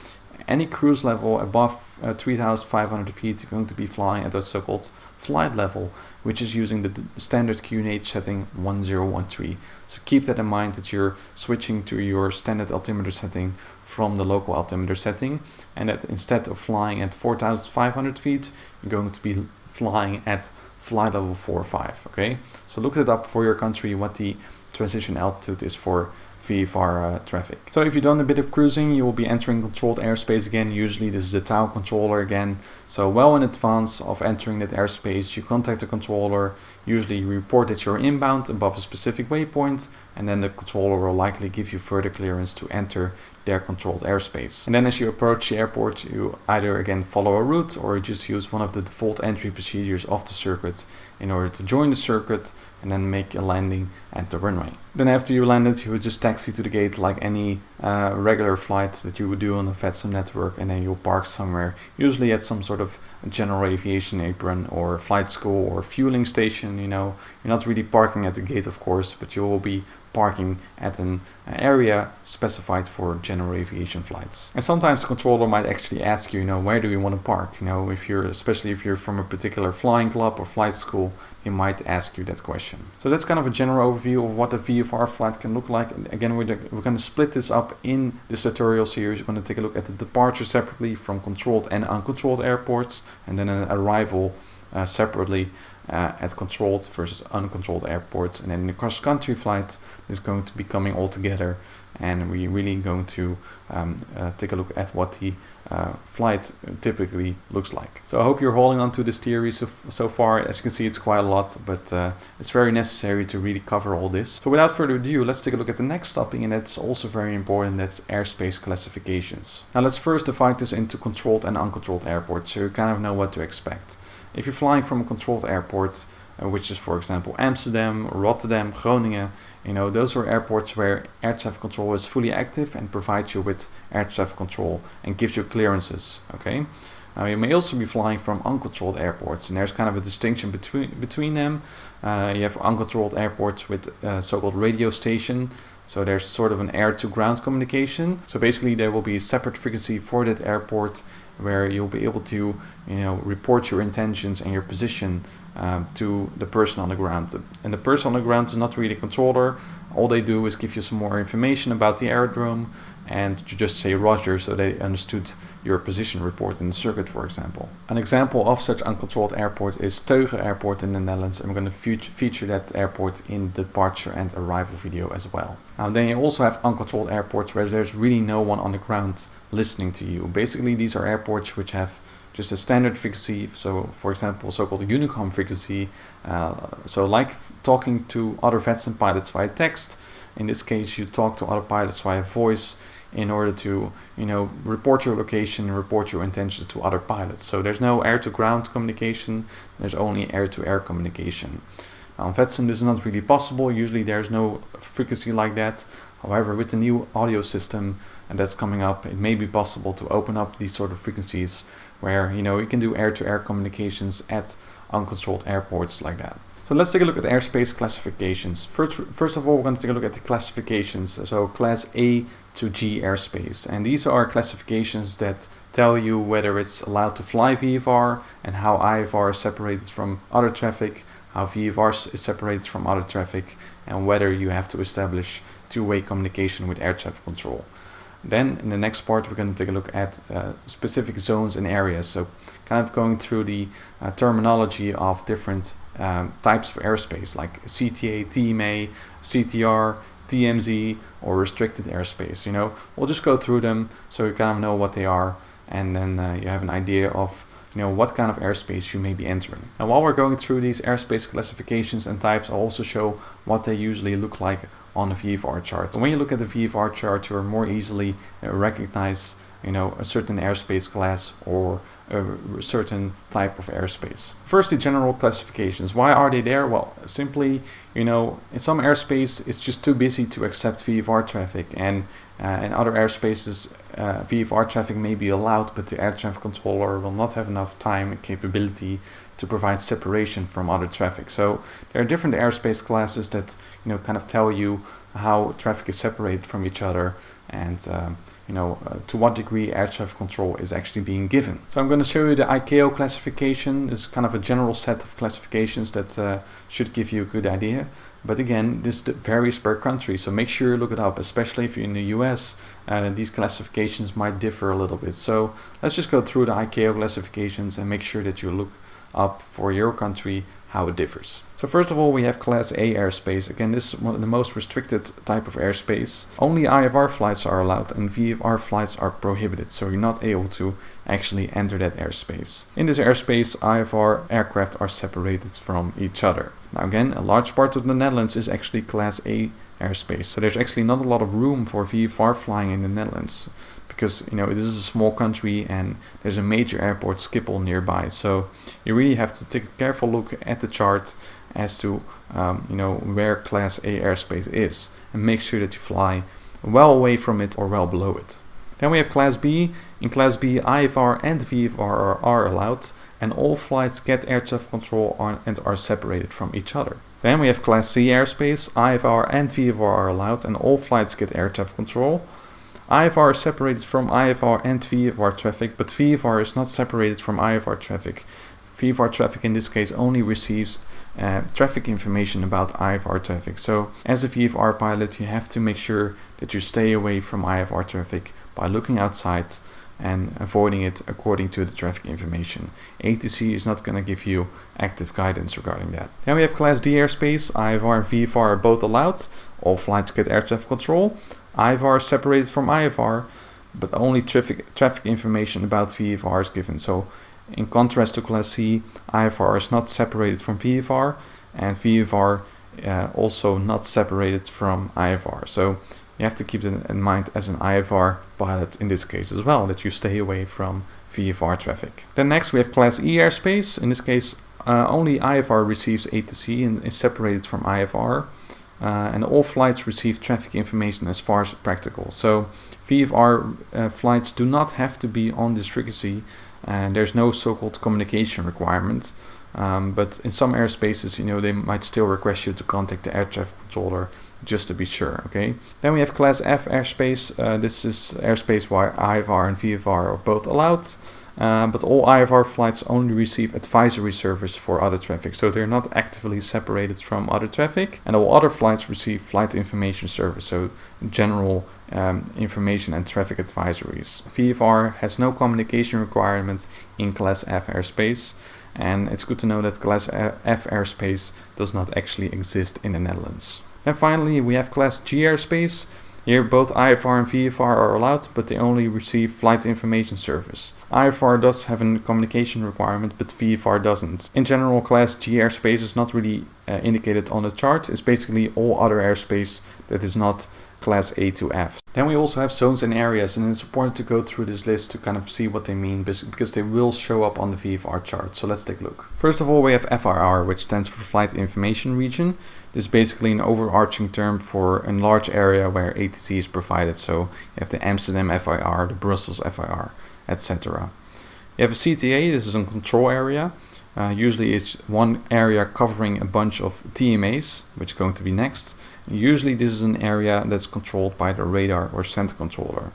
any cruise level above 3,500 feet, you're going to be flying at a so-called flight level, which is using the standard QNH setting 1013. So keep that in mind, that you're switching to your standard altimeter setting from the local altimeter setting, and that instead of flying at 4,500 feet, you're going to be flying at flight level 4 or 5. Okay, so look it up for your country what the transition altitude is for VFR traffic. So if you've done a bit of cruising, you will be entering controlled airspace again. Usually this is the TAO controller again. So well in advance of entering that airspace, you contact the controller. Usually you report that you're inbound above a specific waypoint, and then the controller will likely give you further clearance to enter their controlled airspace. And then as you approach the airport, you either again follow a route, or you just use one of the default entry procedures of the circuit in order to join the circuit and then make a landing at the runway. Then after you landed, you would just taxi to the gate like any regular flights that you would do on the VATSIM network, and then you'll park somewhere, usually at some sort of general aviation apron or flight school or fueling station. You know, you're not really parking at the gate, of course, but you will be parking at an area specified for general aviation flights. And sometimes the controller might actually ask you, where do you want to park? Especially if you're from a particular flying club or flight school, he might ask you that question. So that's kind of a general overview of what a VFR flight can look like. And again, we're going to split this up in this tutorial series. We're going to take a look at the departure separately from controlled and uncontrolled airports, and then an arrival separately at controlled versus uncontrolled airports. And then the cross-country flight is going to be coming all together, and we're really going to take a look at what the flight typically looks like. So I hope you're holding on to this theory so far. As you can see, it's quite a lot, but it's very necessary to really cover all this. So without further ado, let's take a look at the next topic, and that's also very important. That's airspace classifications. Now let's first divide this into controlled and uncontrolled airports, so you kind of know what to expect. If you're flying from a controlled airport, which is for example Amsterdam, Rotterdam, Groningen, those are airports where air traffic control is fully active and provides you with air traffic control and gives you clearances. Okay. Now you may also be flying from uncontrolled airports, and there's kind of a distinction between them. You have uncontrolled airports with so-called radio station. So there's sort of an air-to-ground communication. So basically there will be a separate frequency for that airport where you'll be able to, report your intentions and your position to the person on the ground. And the person on the ground is not really a controller. All they do is give you some more information about the aerodrome, and you just say Roger, so they understood your position report in the circuit, for example. An example of such uncontrolled airport is Teugen Airport in the Netherlands, and we're going to feature that airport in the departure and arrival video as well. Then you also have uncontrolled airports where there's really no one on the ground listening to you. Basically, these are airports which have just a standard frequency, so for example so-called unicom frequency, so like talking to other VATSIM pilots via text. In this case, you talk to other pilots via voice in order to report your location, report your intentions to other pilots. So there's no air-to-ground communication, there's only air-to-air communication. On VATSIM this is not really possible. Usually there's no frequency like that. However, with the new audio system and that's coming up, it may be possible to open up these sort of frequencies where you can do air-to-air communications at uncontrolled airports like that. So let's take a look at airspace classifications. First of all, we're going to take a look at the classifications. So class A to G airspace. And these are classifications that tell you whether it's allowed to fly VFR and how IFR is separated from other traffic, how VFR is separated from other traffic, and whether you have to establish two-way communication with air traffic control. Then in the next part, we're going to take a look at specific zones and areas. So kind of going through the terminology of different types of airspace, like CTA, TMA, CTR, TMZ, or restricted airspace. We'll just go through them so you kind of know what they are, and then you have an idea of what kind of airspace you may be entering. And while we're going through these airspace classifications and types, I'll also show what they usually look like on the VFR chart. So when you look at the VFR chart, you'll more easily recognize a certain airspace class or a certain type of airspace. First, the general classifications. Why are they there? Well, simply, in some airspace it's just too busy to accept VFR traffic, and in other airspaces VFR traffic may be allowed, but the air traffic controller will not have enough time and capability to provide separation from other traffic. So there are different airspace classes that kind of tell you how traffic is separated from each other, and to what degree air traffic control is actually being given. So I'm going to show you the ICAO classification. This is kind of a general set of classifications that should give you a good idea. But again, this varies per country, so make sure you look it up, especially if you're in the US. These classifications might differ a little bit. So let's just go through the ICAO classifications and make sure that you look up for your country how it differs. So first of all, we have Class A airspace. Again, this is one of the most restricted type of airspace. Only IFR flights are allowed and VFR flights are prohibited, so you're not able to actually enter that airspace. In this airspace, IFR aircraft are separated from each other. Now again, a large part of the Netherlands is actually Class A airspace, so there's actually not a lot of room for VFR flying in the Netherlands, because this is a small country and there's a major airport, Schiphol, nearby. So you really have to take a careful look at the chart as to where Class A airspace is, and make sure that you fly well away from it or well below it. Then we have Class B. In Class B, IFR and VFR are allowed, and all flights get air traffic control and are separated from each other. Then we have Class C airspace. IFR and VFR are allowed, and all flights get air traffic control. IFR is separated from IFR and VFR traffic, but VFR is not separated from IFR traffic. VFR traffic in this case only receives traffic information about IFR traffic. So as a VFR pilot, you have to make sure that you stay away from IFR traffic by looking outside and avoiding it according to the traffic information. ATC is not going to give you active guidance regarding that. Then we have Class D airspace. IFR and VFR are both allowed. All flights get air traffic control. IFR is separated from IFR, but only traffic information about VFR is given. So in contrast to Class C, IFR is not separated from VFR, and VFR also not separated from IFR. So you have to keep that in mind as an IFR pilot in this case as well, that you stay away from VFR traffic. Then next we have Class E airspace. In this case, only IFR receives ATC and is separated from IFR. And all flights receive traffic information as far as practical. So VFR flights do not have to be on this frequency, and there's no so-called communication requirement. But in some airspaces, they might still request you to contact the air traffic controller just to be sure. Okay. Then we have Class F airspace. This is airspace where IFR and VFR are both allowed. But all IFR flights only receive advisory service for other traffic, so they're not actively separated from other traffic, and all other flights receive flight information service, so general information and traffic advisories. VFR has no communication requirement in Class F airspace, and it's good to know that Class F airspace does not actually exist in the Netherlands. And finally, we have Class G airspace. Here both IFR and VFR are allowed, but they only receive flight information service. IFR does have a communication requirement, but VFR doesn't. In general, Class G airspace is not really indicated on the chart. It's basically all other airspace that is not Class A to F. Then we also have zones and areas, and it's important to go through this list to kind of see what they mean, because they will show up on the VFR chart. So let's take a look. First of all, we have FIR, which stands for Flight Information Region. This is basically an overarching term for a large area where ATC is provided. So you have the Amsterdam FIR, the Brussels FIR, etc. You have a CTA. This is a control area. Usually it's one area covering a bunch of TMAs, which is going to be next. Usually this is an area that's controlled by the radar or center controller.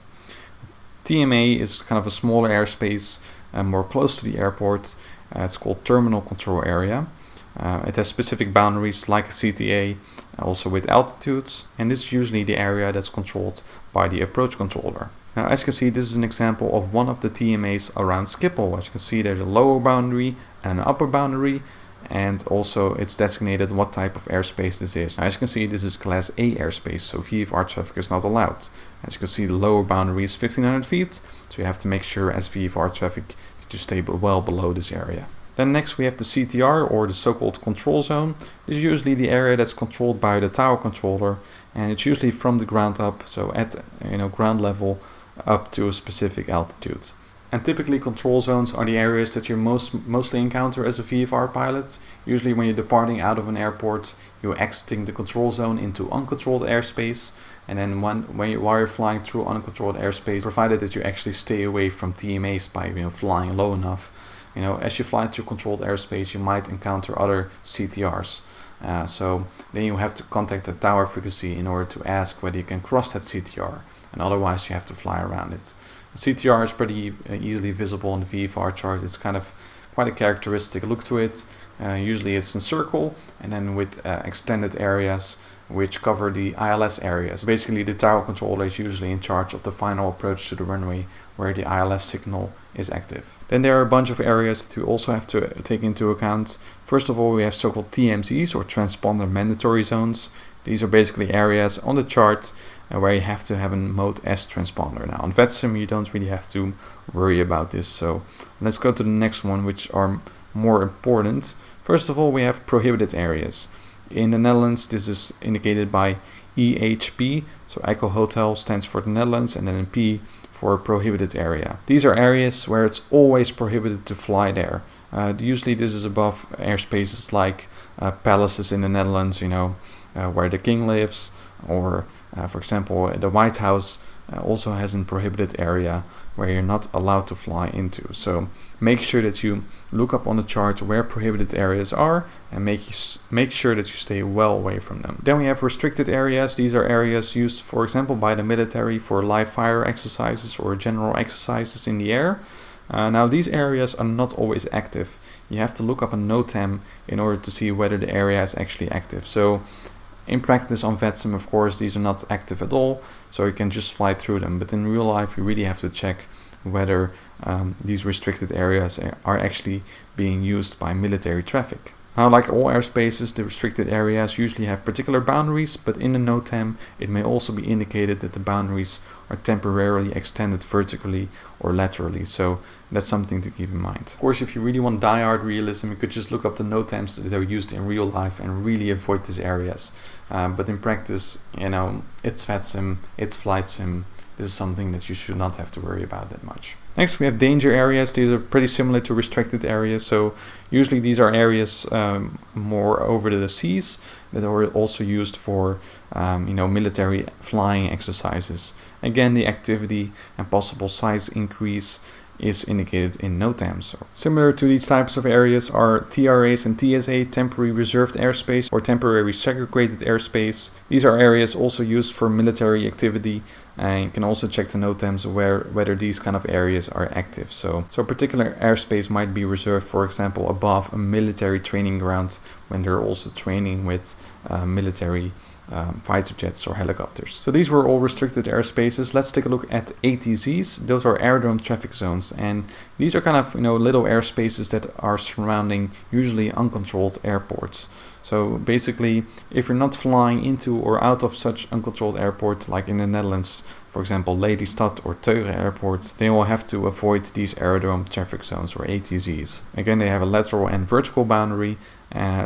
TMA is kind of a smaller airspace, more close to the airport. It's called terminal control area. It has specific boundaries like a CTA, also with altitudes, and this is usually the area that's controlled by the approach controller. Now, as you can see, this is an example of one of the TMAs around Schiphol. As you can see, there's a lower boundary and an upper boundary, and also it's designated what type of airspace this is. Now, as you can see, this is Class A airspace, so VFR traffic is not allowed. As you can see, the lower boundary is 1500 feet, so you have to make sure as VFR traffic to stay well below this area. Then next we have the CTR, or the so-called control zone. This is usually the area that's controlled by the tower controller, and it's usually from the ground up, so at ground level up to a specific altitude. And typically control zones are the areas that you mostly encounter as a VFR pilot. Usually when you're departing out of an airport, you're exiting the control zone into uncontrolled airspace, And then while you're flying through uncontrolled airspace, provided that you actually stay away from TMAs by flying low enough, as you fly through controlled airspace, you might encounter other CTRs. So then you have to contact the tower frequency in order to ask whether you can cross that CTR, and otherwise you have to fly around it. The CTR is pretty easily visible in the VFR chart. It's kind of quite a characteristic look to it. Usually it's in circle, and then with extended areas which cover the ILS areas. Basically, the tower controller is usually in charge of the final approach to the runway where the ILS signal is active. Then there are a bunch of areas that you also have to take into account. First of all, we have so-called TMZs, or transponder mandatory zones. These are basically areas on the chart where you have to have a mode S transponder. Now on VATSIM you don't really have to worry about this, so let's go to the next one, which are more important. First of all, we have prohibited areas. In the Netherlands, this is indicated by EHP, so Echo Hotel stands for the Netherlands, and then P for prohibited area. These are areas where it's always prohibited to fly there. Usually this is above airspaces like palaces in the Netherlands, where the king lives, or for example the White House also has a prohibited area where you're not allowed to fly into. So make sure that you look up on the chart where prohibited areas are, and make sure that you stay well away from them. Then we have restricted areas. These are areas used, for example, by the military for live fire exercises or general exercises in the air. Now these areas are not always active. You have to look up a NOTAM in order to see whether the area is actually active. So in practice on VATSIM, of course, these are not active at all, so you can just fly through them. But in real life, you really have to check whether these restricted areas are actually being used by military traffic. Now, like all airspaces, the restricted areas usually have particular boundaries, but in the NOTAM, it may also be indicated that the boundaries are temporarily extended vertically or laterally, so that's something to keep in mind. Of course, if you really want die-hard realism, you could just look up the NOTAMs that are used in real life and really avoid these areas. But in practice, it's VATSIM, it's flight sim. This is something that you should not have to worry about that much. Next, we have danger areas. These are pretty similar to restricted areas. So usually these are areas more over the seas that are also used for military flying exercises. Again, the activity and possible size increase is indicated in NOTAMs. So similar to these types of areas are TRAs and TSA, temporary reserved airspace or temporary segregated airspace. These are areas also used for military activity, and you can also check the NOTAMs whether these kind of areas are active. So particular airspace might be reserved, for example, above a military training ground when they're also training with military fighter jets or helicopters. So these were all restricted airspaces. Let's take a look at ATZs. Those are aerodrome traffic zones, and these are kind of little airspaces that are surrounding usually uncontrolled airports. So basically, if you're not flying into or out of such uncontrolled airports, like in the Netherlands, for example, Lelystad or Teugen airports, they will have to avoid these aerodrome traffic zones or ATZs. Again, they have a lateral and vertical boundary.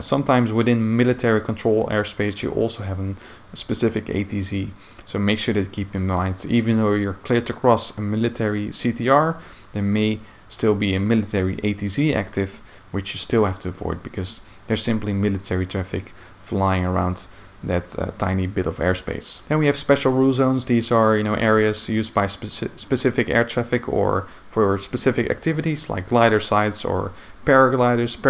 Sometimes within military control airspace, you also have a specific ATZ. So make sure that keep in mind, even though you're cleared to cross a military CTR, there may still be a military ATZ active, which you still have to avoid because there's simply military traffic flying around that tiny bit of airspace. Then we have special rule zones. These are areas used by specific air traffic or for specific activities like glider sites or paragliders,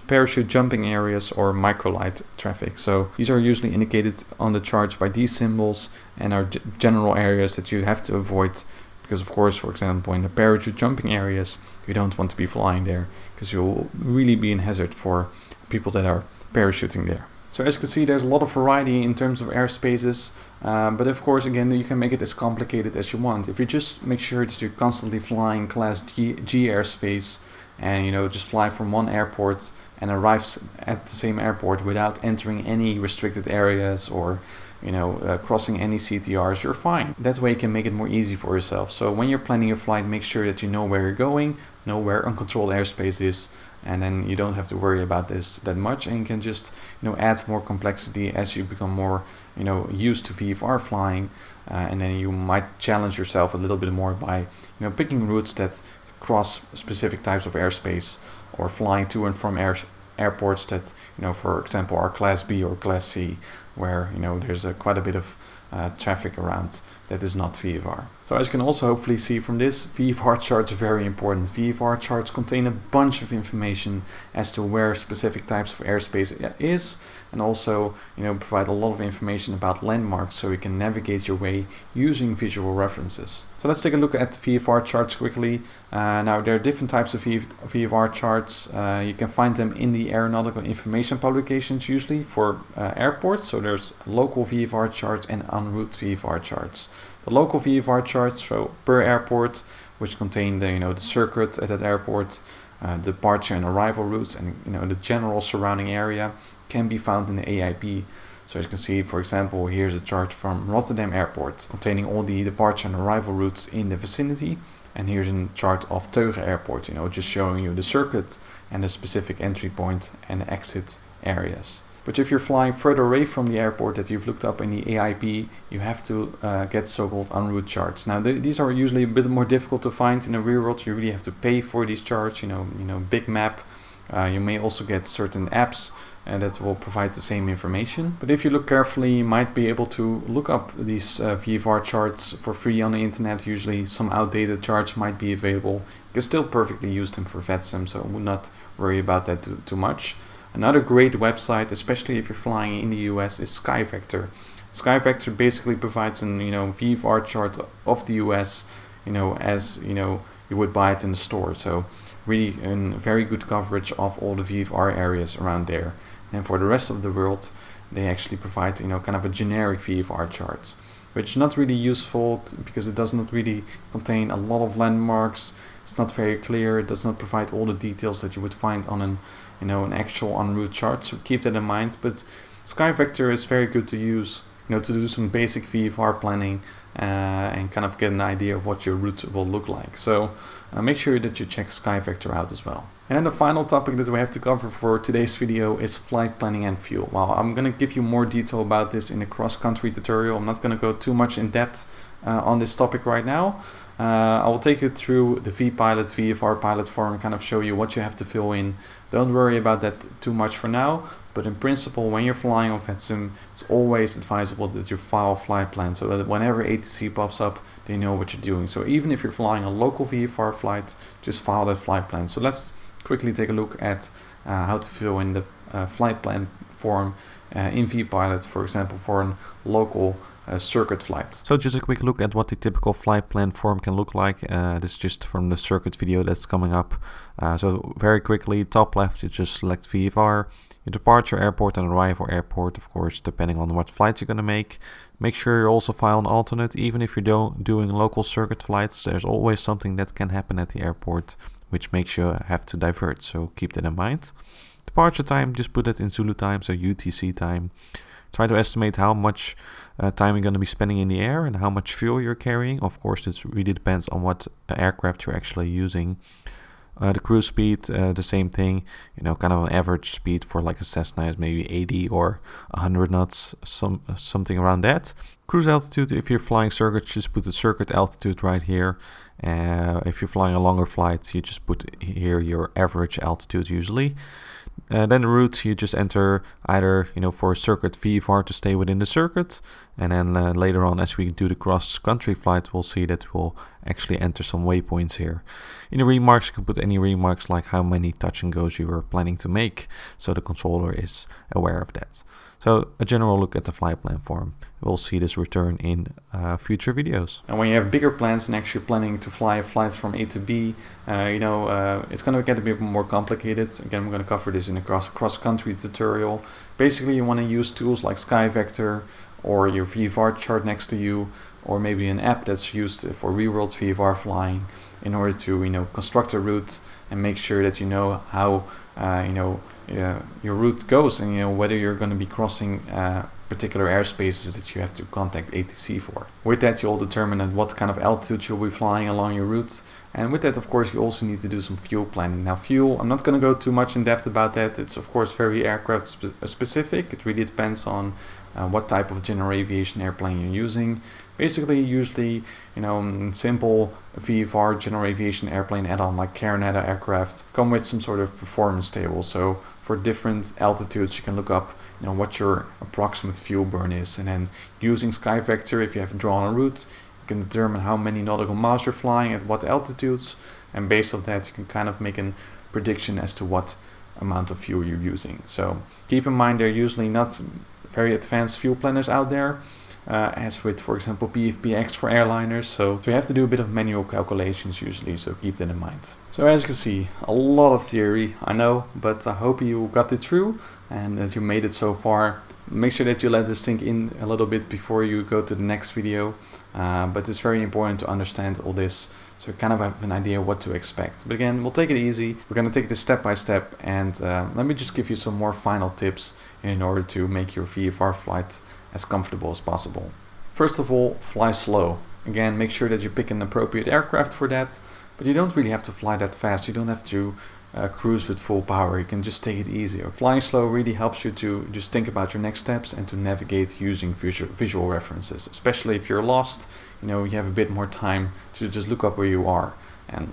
parachute jumping areas, or microlight traffic. So these are usually indicated on the charts by these symbols and are general areas that you have to avoid because, of course, for example, in the parachute jumping areas, you don't want to be flying there because you'll really be in hazard for people that are parachuting there. So as you can see, there's a lot of variety in terms of airspaces, but of course, again, you can make it as complicated as you want. If you just make sure that you're constantly flying Class G airspace and just fly from one airport and arrive at the same airport without entering any restricted areas or crossing any CTRs, you're fine. That way you can make it more easy for yourself. So when you're planning your flight, make sure that you know where you're going, know where uncontrolled airspace is, and then you don't have to worry about this that much, and you can just add more complexity as you become more used to VFR flying, and then you might challenge yourself a little bit more by picking routes that cross specific types of airspace or flying to and from airports that for example are Class B or Class C, where there's quite a bit of traffic around that is not VFR. So as you can also hopefully see from this, VFR charts are very important. VFR charts contain a bunch of information as to where specific types of airspace is, and also provide a lot of information about landmarks so you can navigate your way using visual references. So let's take a look at VFR charts quickly. Now there are different types of VFR charts. You can find them in the aeronautical information publications usually for airports. So there's local VFR charts and en route VFR charts. The local VFR charts per airport, which contain the circuit at that airport, departure and arrival routes, and the general surrounding area, can be found in the AIP. So as you can see, for example, here's a chart from Rotterdam Airport containing all the departure and arrival routes in the vicinity, and here's a chart of Teugen Airport, just showing you the circuit and the specific entry point and exit areas. But if you're flying further away from the airport that you've looked up in the AIP, you have to get so-called en route charts. Now these are usually a bit more difficult to find in the real world. You really have to pay for these charts, big map. You may also get certain apps that will provide the same information. But if you look carefully, you might be able to look up these VFR charts for free on the internet. Usually some outdated charts might be available. You can still perfectly use them for VATSIM, so I would not worry about that too much. Another great website, especially if you're flying in the US, is SkyVector. SkyVector basically provides an VFR chart of the US, as you would buy it in the store. So really a very good coverage of all the VFR areas around there. And for the rest of the world, they actually provide kind of a generic VFR charts, which is not really useful because it does not really contain a lot of landmarks. It's not very clear. It does not provide all the details that you would find on an actual en route chart. So keep that in mind. But SkyVector is very good to use, to do some basic VFR planning and kind of get an idea of what your route will look like. So make sure that you check SkyVector out as well. And then the final topic that we have to cover for today's video is flight planning and fuel. Well, I'm going to give you more detail about this in a cross-country tutorial. I'm not going to go too much in depth on this topic right now. I will take you through the VFR pilot form and kind of show you what you have to fill in. Don't worry about that too much for now, but in principle, when you're flying on VATSIM, it's always advisable that you file a flight plan so that whenever ATC pops up, they know what you're doing. So even if you're flying a local VFR flight, just file that flight plan. So let's quickly take a look at how to fill in the flight plan form in vPilot, for example, for a local circuit flight. So just a quick look at what the typical flight plan form can look like. This is just from the circuit video that's coming up. So very quickly, top left, you just select VFR, your departure airport and arrival airport, of course, depending on what flights you're going to make. Make sure you also file an alternate. Even if you're doing local circuit flights, there's always something that can happen at the airport which makes you have to divert, so keep that in mind. Departure time, just put it in Zulu time, so UTC time. Try to estimate how much time you're going to be spending in the air and how much fuel you're carrying. Of course, this really depends on what aircraft you're actually using. The cruise speed, the same thing, kind of an average speed for like a Cessna is maybe 80 or 100 knots, something around that. Cruise altitude, if you're flying circuits, just put the circuit altitude right here. If you're flying a longer flight, you just put here your average altitude usually. Then the route, you just enter either, for a circuit VFR to stay within the circuit. And then later on, as we do the cross-country flight, we'll see that we'll actually enter some waypoints here. In the remarks, you can put any remarks like how many touch and goes you are planning to make, so the controller is aware of that. So a general look at the flight plan form. We'll see this return in future videos. And when you have bigger plans and actually planning to fly flights from A to B, it's going to get a bit more complicated. Again, I'm going to cover this in a cross-country tutorial. Basically, you want to use tools like SkyVector or your VFR chart next to you, or maybe an app that's used for real-world VFR flying in order to construct a route and make sure that you know how your route goes and whether you're going to be crossing particular airspaces that you have to contact ATC for. With that, you'll determine at what kind of altitude you'll be flying along your route, and with that, of course, you also need to do some fuel planning. Now, fuel, I'm not going to go too much in depth about that. It's of course very aircraft specific. It really depends on what type of general aviation airplane you're using. Basically, usually, simple VFR general aviation airplane add-on like Carinetta aircraft come with some sort of performance table. So for different altitudes, you can look up, what your approximate fuel burn is, and then using SkyVector, if you have drawn a route, you can determine how many nautical miles you're flying at what altitudes, and based on that, you can kind of make a prediction as to what amount of fuel you're using. So keep in mind, there are usually not very advanced fuel planners out there, as with, for example, PFPX for airliners. So you have to do a bit of manual calculations usually, so keep that in mind. So as you can see, a lot of theory, I know, but I hope you got it through and that you made it so far. Make sure that you let this sink in a little bit before you go to the next video. But it's very important to understand all this, so you kind of have an idea what to expect. But again, we'll take it easy. We're going to take this step by step, and let me just give you some more final tips in order to make your VFR flight as comfortable as possible. First of all, fly slow. Again, make sure that you pick an appropriate aircraft for that, but you don't really have to fly that fast. You don't have to cruise with full power. You can just take it easier. Flying slow really helps you to just think about your next steps and to navigate using visual references, especially if you're lost. You have a bit more time to just look up where you are, and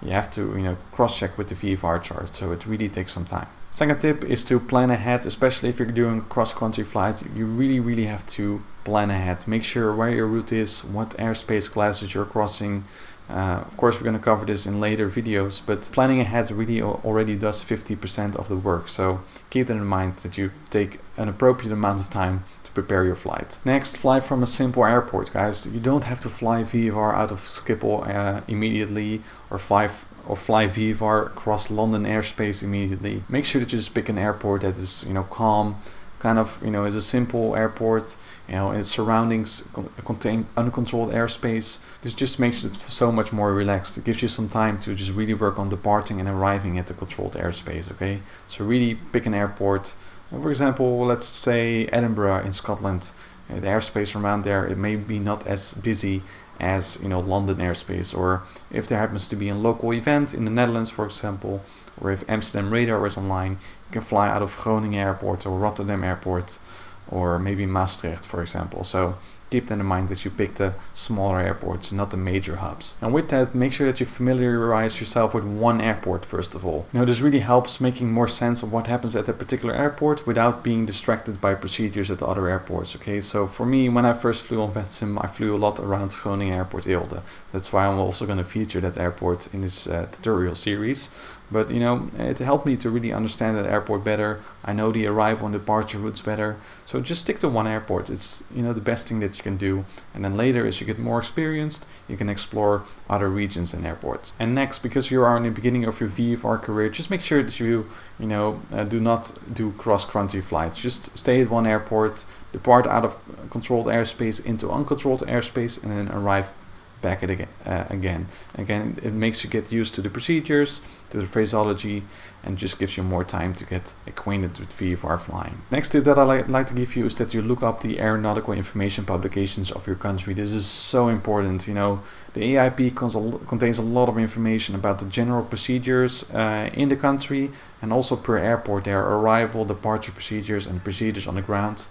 you have to cross-check with the VFR chart, so it really takes some time. Second tip is to plan ahead, especially if you're doing a cross-country flight. You really have to plan ahead. Make sure where your route is, what airspace classes you're crossing. Of course, we're going to cover this in later videos, but planning ahead really already does 50% of the work. So keep that in mind, that you take an appropriate amount of time to prepare your flight. Next, fly from a simple airport, guys. You don't have to fly VFR out of Schiphol immediately, or fly VFR across London airspace immediately. Make sure that you just pick an airport that is calm, kind of is a simple airport. Its surroundings contain uncontrolled airspace. This just makes it so much more relaxed. It gives you some time to just really work on departing and arriving at the controlled airspace. Okay, so really pick an airport. For example, let's say Edinburgh in Scotland. The airspace around there, it may be not as busy as London airspace, or if there happens to be a local event in the Netherlands, for example, or if Amsterdam radar is online, you can fly out of Groningen airport or Rotterdam airport, or maybe Maastricht, for example. So keep that in mind, that you pick the smaller airports, not the major hubs. And with that, make sure that you familiarize yourself with one airport first of all. This really helps making more sense of what happens at that particular airport without being distracted by procedures at the other airports. Okay, so for me, when I first flew on VATSIM, I flew a lot around Groningen Airport Eelde. That's why I'm also going to feature that airport in this tutorial series. But it helped me to really understand that airport better. I know the arrival and departure routes better. So just stick to one airport. It's the best thing that you can do. And then later, as you get more experienced, you can explore other regions and airports. And next, because you are in the beginning of your VFR career, just make sure that you do not do cross-country flights. Just stay at one airport, depart out of controlled airspace into uncontrolled airspace, and then arrive back at again. Again, it makes you get used to the procedures, to the phraseology, and just gives you more time to get acquainted with VFR flying. Next tip that I like to give you is that you look up the aeronautical information publications of your country. This is so important. The AIP contains a lot of information about the general procedures in the country, and also per airport, their arrival, departure procedures, and procedures on the ground.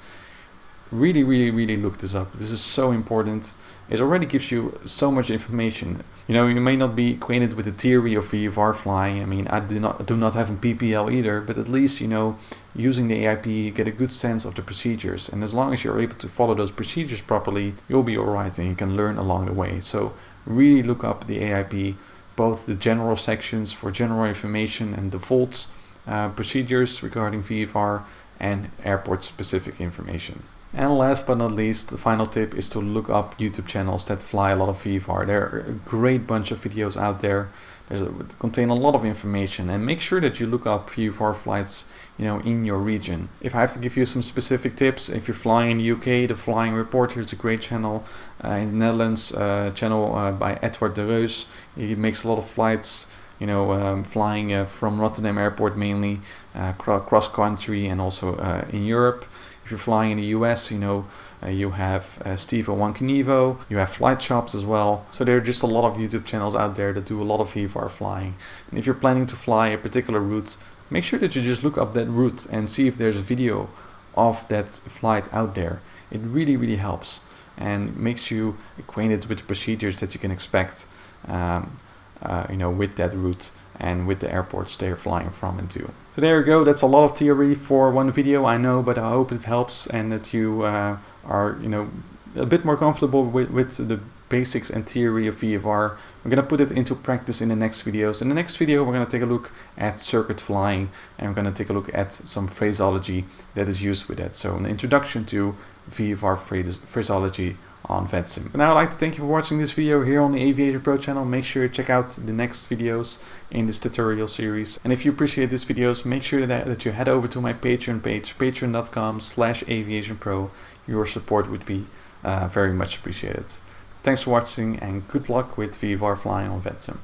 Really look this up. This is so important. It already gives you so much information. You may not be acquainted with the theory of VFR flying. I mean, I do not have a PPL either, but at least using the AIP, you get a good sense of the procedures, and as long as you're able to follow those procedures properly, you'll be alright, and you can learn along the way. So really look up the AIP, both the general sections for general information and defaults, procedures regarding VFR, and airport specific information. And last but not least, the final tip is to look up YouTube channels that fly a lot of VFR. There are a great bunch of videos out there. They contain a lot of information, and make sure that you look up VFR flights in your region. If I have to give you some specific tips, if you're flying in the UK, the Flying Reporter is a great channel. In the Netherlands, channel by Edward de Reus. He makes a lot of flights, flying from Rotterdam Airport mainly, cross country, and also in Europe. If you're flying in the US, you have Steve Wankinevo, you have flight shops as well. So there are just a lot of YouTube channels out there that do a lot of VFR flying. And if you're planning to fly a particular route, make sure that you just look up that route and see if there's a video of that flight out there. It really helps. and makes you acquainted with the procedures that you can expect with that route and with the airports they're flying from and to. So there you go, that's a lot of theory for one video, I know, but I hope it helps and that you are a bit more comfortable with the basics and theory of VFR. We're going to put it into practice in the next videos. In the next video we're going to take a look at circuit flying, and we're going to take a look at some phraseology that is used with that. So an introduction to VFR phraseology on VATSIM. But now I'd like to thank you for watching this video here on the AviationPro channel. Make sure you check out the next videos in this tutorial series. And if you appreciate these videos, make sure that you head over to my Patreon page, patreon.com/AviationPro. Your support would be very much appreciated. Thanks for watching and good luck with VFR flying on VATSIM.